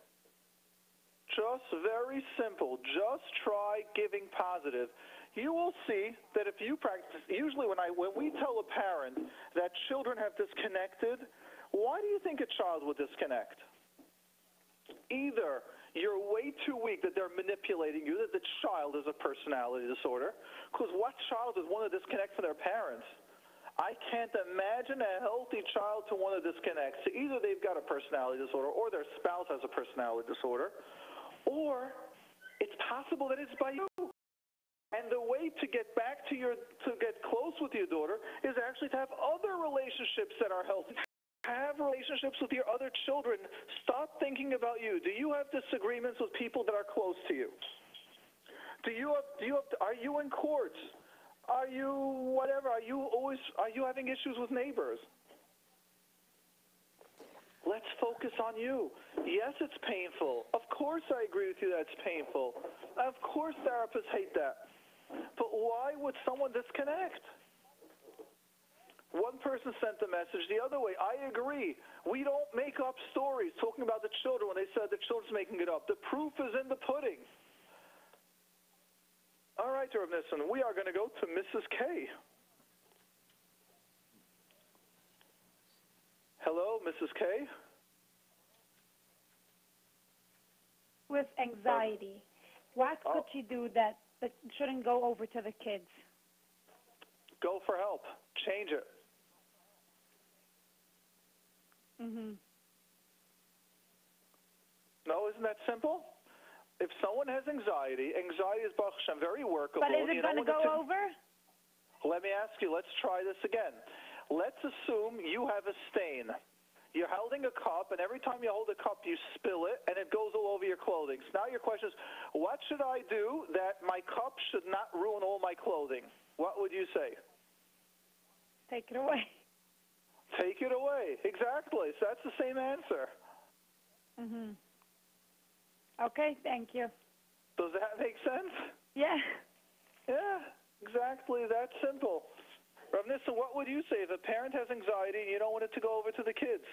Just very simple. Just try giving positive. You will see that if you practice, usually when we tell a parent that children have disconnected, why do you think a child would disconnect? Either you're way too weak that they're manipulating you, that the child is a personality disorder, because what child would want to disconnect from their parents? I can't imagine a healthy child to want to disconnect. So either they've got a personality disorder or their spouse has a personality disorder, or it's possible that it's by you. And the way to get back to get close with your daughter is actually to have other relationships that are healthy. Have relationships with your other children. Stop thinking about you. Do you have disagreements with people that are close to you? Are you in courts? Are you whatever? Are you having issues with neighbors? Let's focus on you. Yes, it's painful. Of course I agree with you that it's painful. Of course therapists hate that. But why would someone disconnect? One person sent the message the other way. I agree. We don't make up stories talking about the children when they said the children's making it up. The proof is in the pudding. All right, Rav Nissen, we are going to go to Mrs. K. Hello, Mrs. K. With anxiety, what could she do that shouldn't go over to the kids? Go for help. Change it. Mhm. No, isn't that simple? If someone has anxiety is Baruch Hashem, very workable. But is it going to go over? Let me ask you, let's try this again. Let's assume you have a stain. You're holding a cup, and every time you hold a cup, you spill it, and it goes all over your clothing. So now your question is, what should I do that my cup should not ruin all my clothing? What would you say? Take it away. Take it away. Exactly. So that's the same answer. Mhm. Okay, thank you. Does that make sense? Yeah. Yeah, exactly. That simple. Rav Nissen, what would you say if a parent has anxiety and you don't want it to go over to the kids?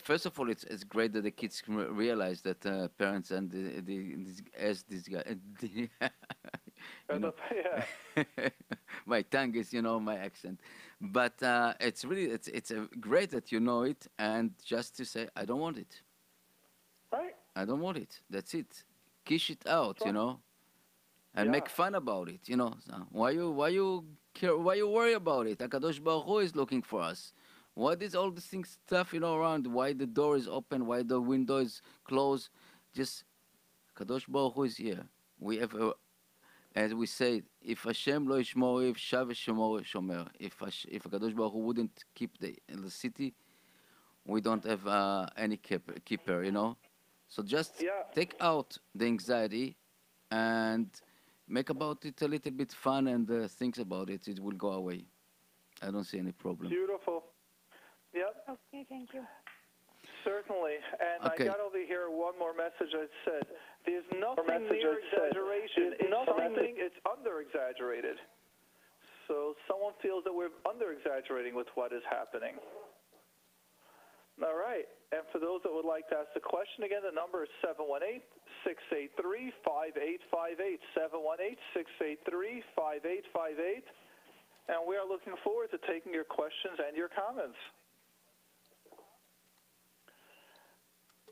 First of all, it's great that the kids can realize that parents and this guy. Yeah. My tongue is, my accent, but it's really it's great that you know it, and just to say I don't want it. Right. I don't want it. That's it. Kish it out, Right. And make fun about it, So why you care? Why you worry about it? Hakadosh Baruch Hu is looking for us. What is all this stuff, around? Why the door is open? Why the window is closed? Just Hakadosh Baruch Hu is here. We have, as we say, if Hashem lo yishmor, if Shav shomor shomer. If Hakadosh Baruch Hu wouldn't keep the city, we don't have any keeper, So just take out the anxiety and make about it a little bit fun and think about it. It will go away. I don't see any problem. Beautiful. Yep. Okay, thank you. Certainly. And Okay. I got over here one more message I said. There's nothing near exaggeration. It's under-exaggerated. So someone feels that we're under-exaggerating with what is happening. All right. And for those that would like to ask the question again, the number is 718-683-5858, 718-683-5858. And we are looking forward to taking your questions and your comments.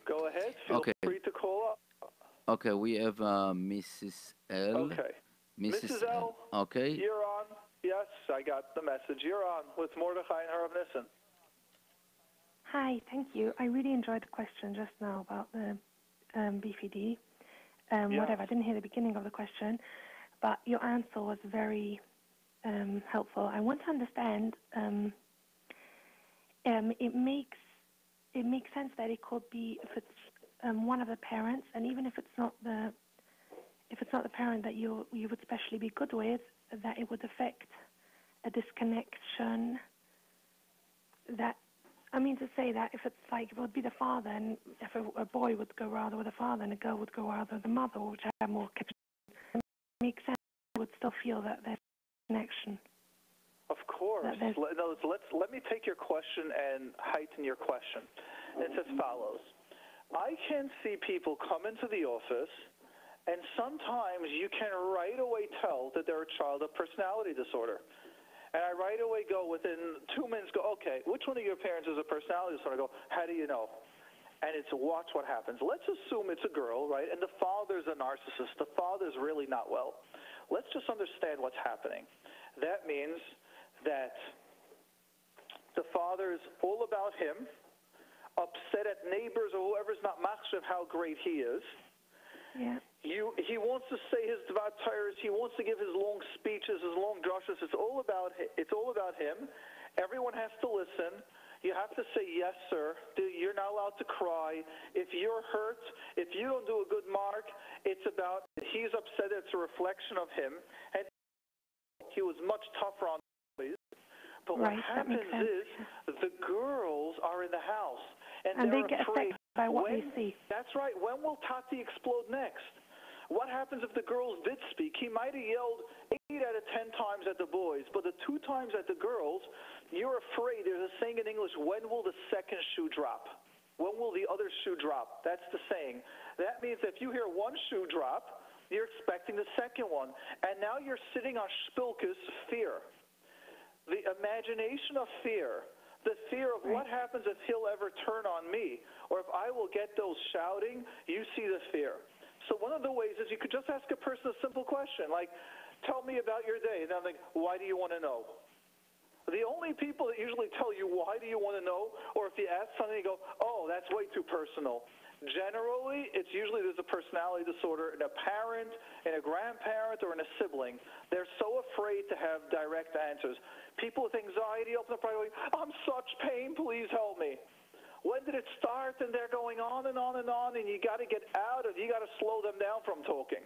Go ahead. Feel free to call up. Okay, we have Mrs. L. Okay. Mrs. L. Okay. You're on. Yes, I got the message. You're on with Mordechai and Rav Nissen. Hi, thank you. I really enjoyed the question just now about the BPD. Whatever, I didn't hear the beginning of the question, but your answer was very helpful. I want to understand. It makes sense that it could be if it's one of the parents, and even if it's not the parent that you would especially be good with, that it would affect a disconnection. To say that if it's like it would be the father, and if a boy would go rather with the father and a girl would go rather with the mother, which have more connection, it makes sense. I would still feel that there's connection. Of course. Let me take your question and heighten your question. It's as follows. I can see people come into the office, and sometimes you can right away tell that they're a child of personality disorder. And I right away go, within 2 minutes, okay, which one of your parents is a personality disorder? I go, how do you know? And it's watch what happens. Let's assume it's a girl, right? And the father's a narcissist. The father's really not well. Let's just understand what's happening. That means that the father is all about him, upset at neighbors or whoever's not machshav how great he is. Yeah. He wants to say his dvar tires. He wants to give his long speeches, his long drushes. It's all about him. Everyone has to listen. You have to say yes, sir. You're not allowed to cry. If you're hurt, if you don't do a good mark, it's about he's upset. It's a reflection of him. And he was much tougher on boys. But what happens is the girls are in the house, and they they're get afraid. affected by what they see. That's right. When will Tati explode next? What happens if the girls did speak? He might have yelled 8 out of 10 times at the boys, but the 2 times at the girls, you're afraid. There's a saying in English, when will the second shoe drop? When will the other shoe drop? That's the saying. That means if you hear one shoe drop, you're expecting the second one. And now you're sitting on Spilkus, fear. The imagination of fear. The fear of what happens if he'll ever turn on me, or if I will get those shouting, you see the fear. So one of the ways is you could just ask a person a simple question, like, tell me about your day. And I'm like, why do you want to know? The only people that usually tell you, why do you want to know, or if you ask something, you go, oh, that's way too personal. Generally, it's usually there's a personality disorder in a parent, in a grandparent, or in a sibling. They're so afraid to have direct answers. People with anxiety open up right away, I'm such pain, please help me. When did it start? And they're going on and on and on, and you got to get out of it. You got to slow them down from talking.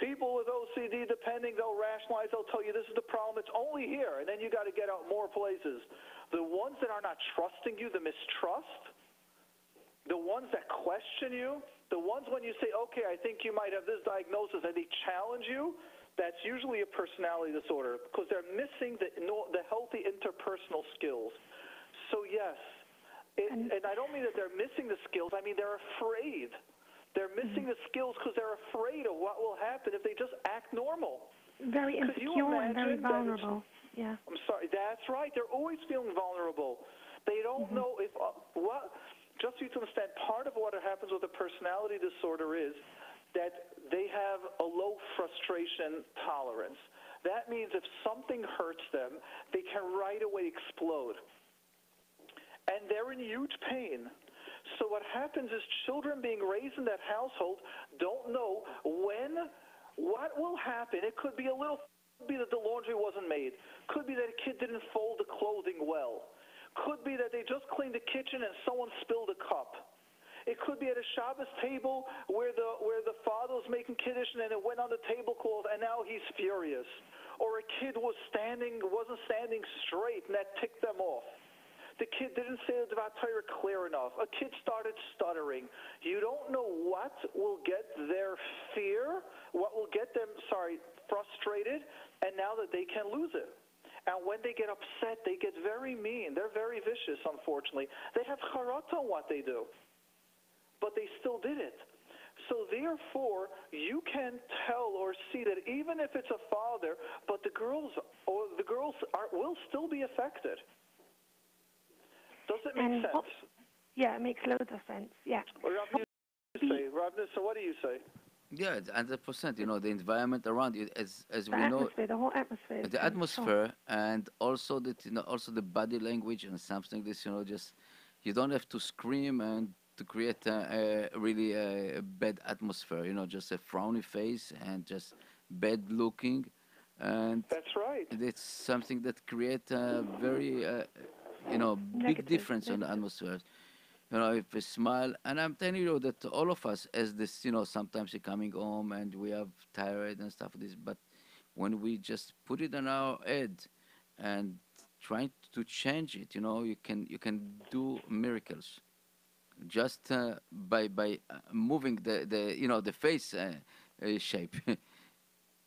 People with OCD, depending, they'll rationalize, they'll tell you this is the problem, it's only here, and then you got to get out more places. The ones that are not trusting you, the mistrust, the ones that question you, the ones when you say, okay, I think you might have this diagnosis, and they challenge you, that's usually a personality disorder because they're missing the healthy interpersonal skills. So yes, and I don't mean that they're missing the skills, I mean they're afraid. They're missing the skills because they're afraid of what will happen if they just act normal. Very insecure and very vulnerable. Yeah. I'm sorry. That's right. They're always feeling vulnerable. They don't know if just so you to understand, part of what happens with a personality disorder is that they have a low frustration tolerance. That means if something hurts them, they can right away explode. And they're in huge pain. So what happens is children being raised in that household don't know what will happen. It could be that the laundry wasn't made. Could be that a kid didn't fold the clothing well. Could be that they just cleaned the kitchen and someone spilled a cup. It could be at a Shabbos table where the father was making kiddush and then it went on the tablecloth and now he's furious. Or a kid wasn't standing straight and that ticked them off. The kid didn't say the Dvar Torah clear enough. A kid started stuttering. You don't know what will get their fear, what will get them, frustrated, and now that they can lose it. And when they get upset, they get very mean. They're very vicious, unfortunately. They have charat on what they do. But they still did it. So therefore, you can tell or see that even if it's a father, but the girls will still be affected. Does it make sense? Yeah, it makes loads of sense. Yeah. Well, Rabbi, so what do you say? Yeah, 100%. You know, the environment around you, as we know, the whole atmosphere. The atmosphere, and also the body language and something like this. You know, just you don't have to scream and to create a really bad atmosphere. You know, just a frowny face and just bad looking, and that's right. It's something that creates a very big difference on the atmosphere. You know, if we smile, and I'm telling you that all of us, as this, sometimes you're coming home and we have tired and stuff like this, but when we just put it on our head and trying to change it, you can do miracles just by moving the face shape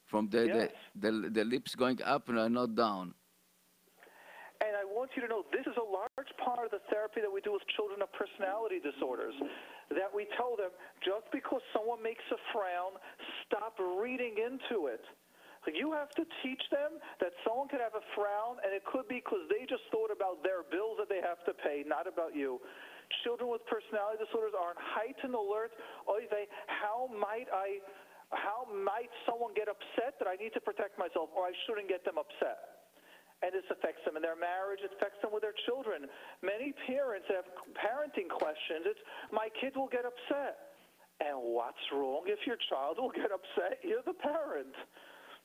from the lips going up and not down. And I want you to know this is a large part of the therapy that we do with children of personality disorders, that we tell them just because someone makes a frown, stop reading into it. You have to teach them that someone could have a frown, and it could be because they just thought about their bills that they have to pay, not about you. Children with personality disorders are on heightened alert. How might someone get upset that I need to protect myself, or I shouldn't get them upset? And this affects them in their marriage. It affects them with their children. Many parents have parenting questions. It's, my kid will get upset. And what's wrong if your child will get upset? You're the parent.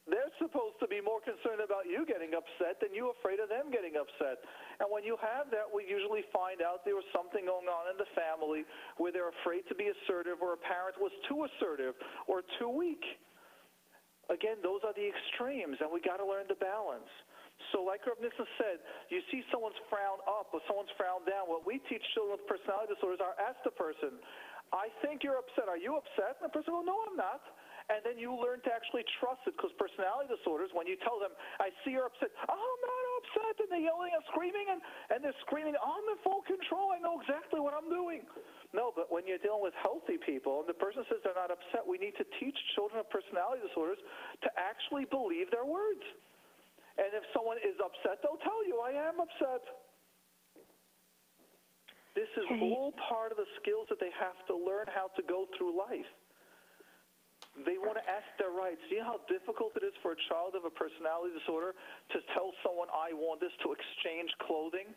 They're supposed to be more concerned about you getting upset than you afraid of them getting upset. And when you have that, we usually find out there was something going on in the family where they're afraid to be assertive, or a parent was too assertive or too weak. Again, those are the extremes, and we got to learn to balance. So like Rabbi Nissen said, you see someone's frown up or someone's frown down. What we teach children with personality disorders are ask the person, I think you're upset. Are you upset? And the person will, no, I'm not. And then you learn to actually trust it, because personality disorders, when you tell them, I see you're upset, oh, I'm not upset, and they're yelling and screaming, and they're screaming, I'm in full control, I know exactly what I'm doing. No, but when you're dealing with healthy people, and the person says they're not upset, we need to teach children with personality disorders to actually believe their words. And if someone is upset, they'll tell you, I am upset. This is all part of the skills that they have to learn how to go through life. They want to ask their rights. See how difficult it is for a child of a personality disorder to tell someone, I want this, to exchange clothing?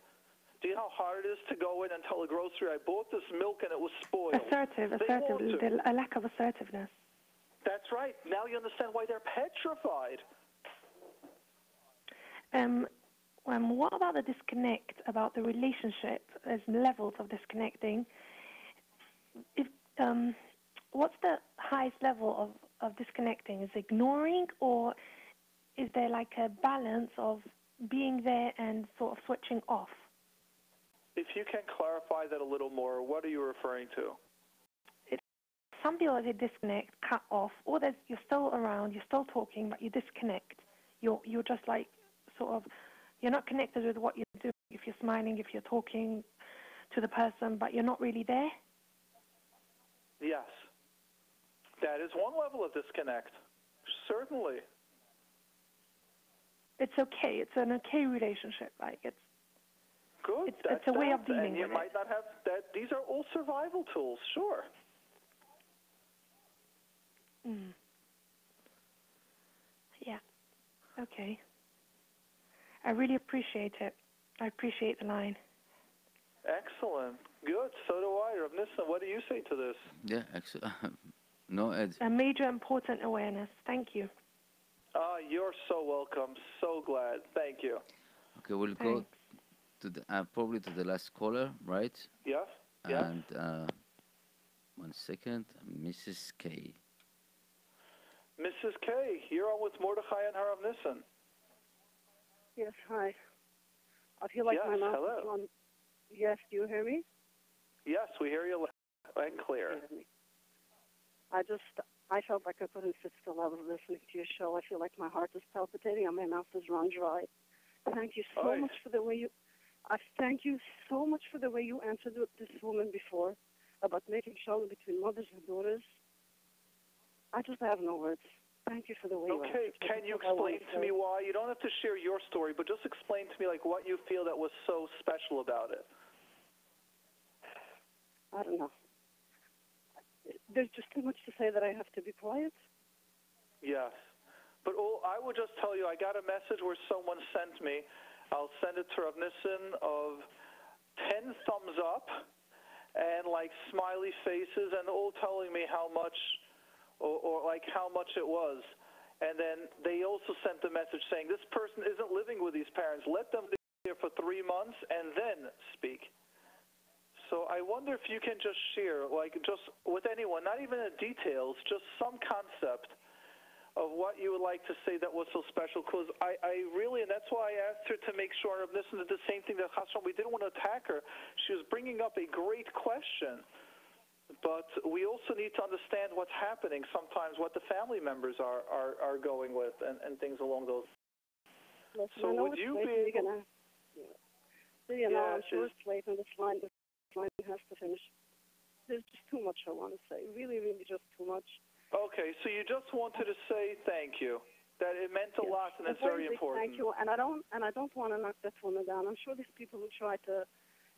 Do you know how hard it is to go in and tell a grocery, I bought this milk and it was spoiled? Assertive, a lack of assertiveness. That's right. Now you understand why they're petrified. What about the disconnect, about the relationship? There's levels of disconnecting. What's the highest level of disconnecting? Is ignoring, or is there like a balance of being there and sort of switching off? If you can clarify that a little more, what are you referring to? Some people, they disconnect, cut off, or you're still around, you're still talking, but you disconnect. You're just like sort of, you're not connected with what you're doing. If you're smiling, if you're talking to the person, but you're not really there. Yes. That is one level of disconnect. Certainly. It's okay. It's an okay relationship. Like it's good. It's a way of dealing with it. And you might not have that. These are all survival tools. Sure. Yeah. Okay. I really appreciate it. I appreciate the line. Excellent. Good. So do I. Rav Nissen, what do you say to this? Yeah, excellent. No, Ed. A major important awareness. Thank you. You're so welcome. So glad. Thank you. Okay, we'll go to the probably to the last caller, right? Yes. And 1 second, Mrs. K. Mrs. K, you're on with Mordechai and Rav Nissen. Yes, hi. I feel like my mouth is on. Yes, do you hear me? Yes, we hear you loud and clear. I felt like I couldn't sit still. I was listening to your show. I feel like my heart is palpitating and my mouth is run dry. Thank you so much for the way you. I thank you so much for the way you answered this woman before about making shalom between mothers and daughters. I have no words. Thank you for the way you answered. Okay, can you explain to me why? You don't have to share your story, but just explain to me like what you feel that was so special about it. I don't know. There's just too much to say that I have to be quiet. Yes. But I would just tell you, I got a message where someone sent me. I'll send it to Rav Nissen of 10 thumbs up and like smiley faces and all telling me how much or like how much it was. And then they also sent a message saying this person isn't living with these parents. Let them live here for 3 months and then speak. So I wonder if you can just share, like just with anyone, not even in details, just some concept of what you would like to say that was so special. Because I really, and that's why I asked her to make sure of this, and did the same thing that Chassan, we didn't want to attack her. She was bringing up a great question. But we also need to understand what's happening sometimes, what the family members are going with, and things along those lines. So would you be able... I'm sure it's late on this line. Line has to finish. There's just too much I want to say. Really, really just too much. Okay, so you just wanted to say thank you. That it meant a lot and it's very important. Thank you, and I don't want to knock that woman down. I'm sure these people who try to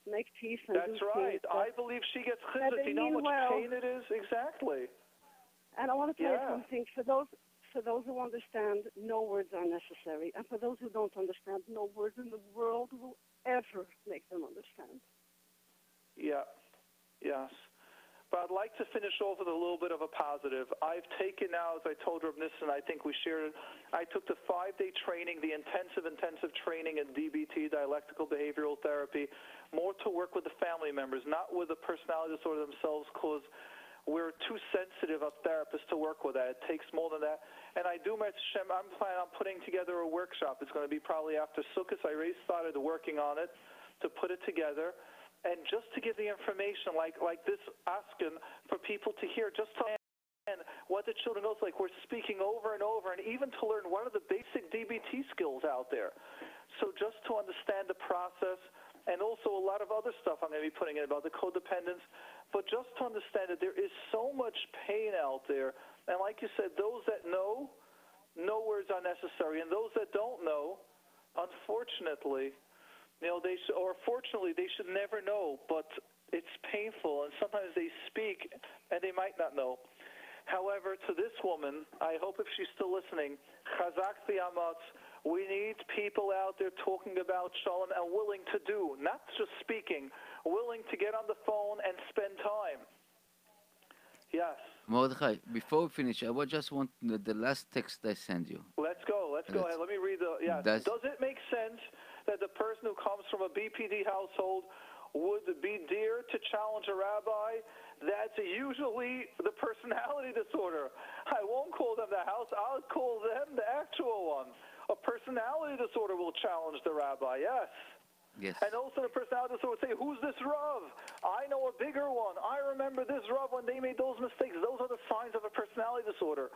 make peace and That's right. I believe she gets chizuk. You know how much pain it is? Exactly. And I want to tell you something. For those who understand, no words are necessary. And for those who don't understand, no words in the world will ever make them understand. Yeah, yes. But I'd like to finish off with a little bit of a positive. I've taken now, as I told Rav Nissen, I think we shared it, I took the 5-day training, the intensive training in DBT, dialectical behavioral therapy, more to work with the family members, not with the personality disorder themselves, because we're too sensitive of therapists to work with that. It takes more than that. And I do, Hashem, I'm planning on putting together a workshop. It's going to be probably after Sukkot. I already started working on it to put it together. And just to give the information like this, asking for people to hear, just to understand what the children knows, like we're speaking over and over, and even to learn what are the basic DBT skills out there. So just to understand the process, and also a lot of other stuff I'm going to be putting in about the codependence, but just to understand that there is so much pain out there. And like you said, those that know, no words are necessary. And those that don't know, unfortunately, or fortunately, they should never know. But it's painful, and sometimes they speak, and they might not know. However, to this woman, I hope if she's still listening, Chazak Amatz, we need people out there talking about Shalom and willing to do, not just speaking, willing to get on the phone and spend time. Yes. Mordechai, before we finish, I would just want the last text I send you. Let's go ahead. Let me read the, yes. Does it make sense that the person who comes from a BPD household would be dear to challenge a rabbi? That's usually the personality disorder. I won't call them the house. I'll call them the actual one. A personality disorder will challenge the rabbi, yes. Yes. And also the personality disorder would say, who's this Rav? I know a bigger one. I remember this Rav when they made those mistakes. Those are the signs of a personality disorder.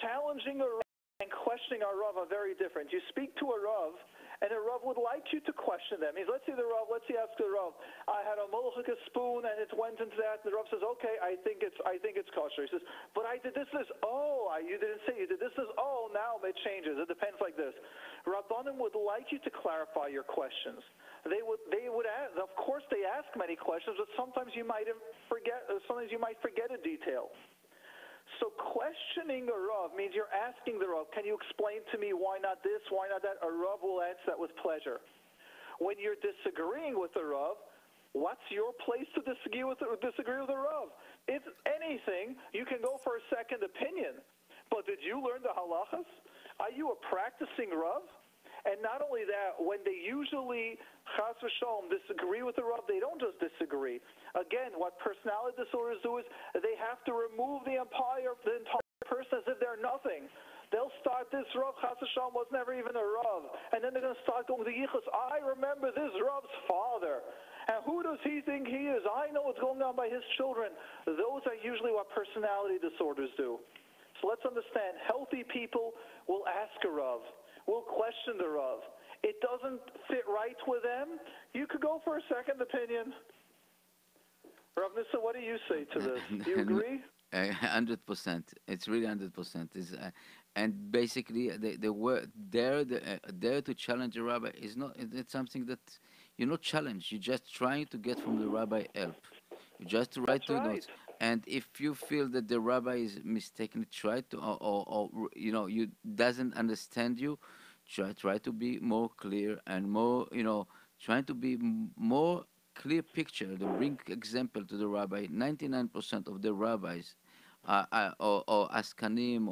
Challenging a Rav and questioning a Rav are very different. You speak to a Rav, and the Rav would like you to question them. Let's say ask the Rav, I had a molchik spoon and it went into that. And the Rav says, okay, I think it's kosher. He says, but I did this. Oh, you didn't say you did this. Oh, now it changes. It depends like this. Rabbanim would like you to clarify your questions. They would ask, of course they ask many questions, but sometimes you might forget a detail. So questioning a Rav means you're asking the Rav, can you explain to me why not this, why not that? A Rav will answer that with pleasure. When you're disagreeing with the Rav, what's your place to disagree with the Rav? If anything, you can go for a second opinion. But did you learn the halachas? Are you a practicing Rav? And not only that, when they usually, chas v'shalom, disagree with the Rav, they don't just disagree. Again, what personality disorders do is they have to remove the entire person as if they're nothing. They'll start this Rav, chas v'shalom, was never even a Rav. And then they're going to start going to the yichus. I remember this Rav's father. And who does he think he is? I know what's going on by his children. Those are usually what personality disorders do. So let's understand, healthy people will ask a Rav. We'll question the Rav. It doesn't fit right with them. You could go for a second opinion. Rav Nissa, what do you say to this? Do you agree? 100%. It's really 100%. And basically, the word dare to challenge a rabbi is not. It's something that you're not challenged. You're just trying to get from the rabbi help. You just write to notes. And if you feel that the rabbi is mistaken, try to, or you doesn't understand you, try to be more clear and more, trying to be more clear picture. To bring example to the rabbi. 99% of the rabbis, or askanim,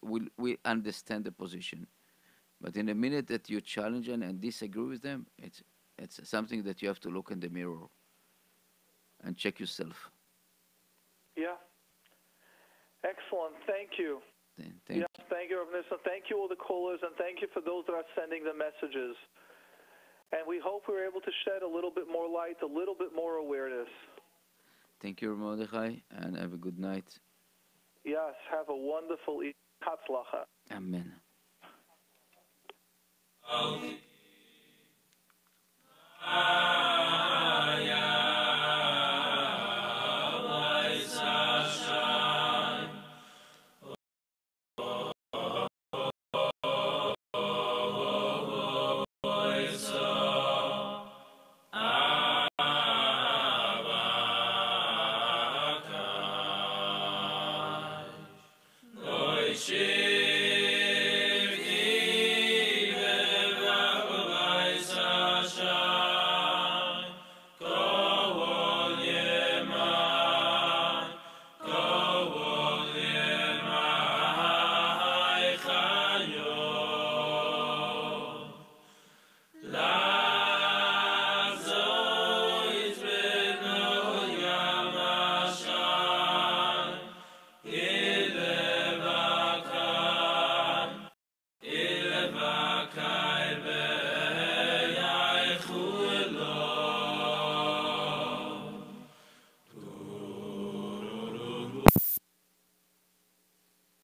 will understand the position. But in the minute that you challenge them and disagree with them, it's something that you have to look in the mirror and check yourself. Yeah. Excellent. Thank you. Thank you. Thank you, Rav Nissa. Thank you, all the callers, and thank you for those that are sending the messages. And we hope we were able to shed a little bit more light, a little bit more awareness. Thank you, Mordechai, and have a good night. Yes, have a wonderful Hatzlacha. Amen.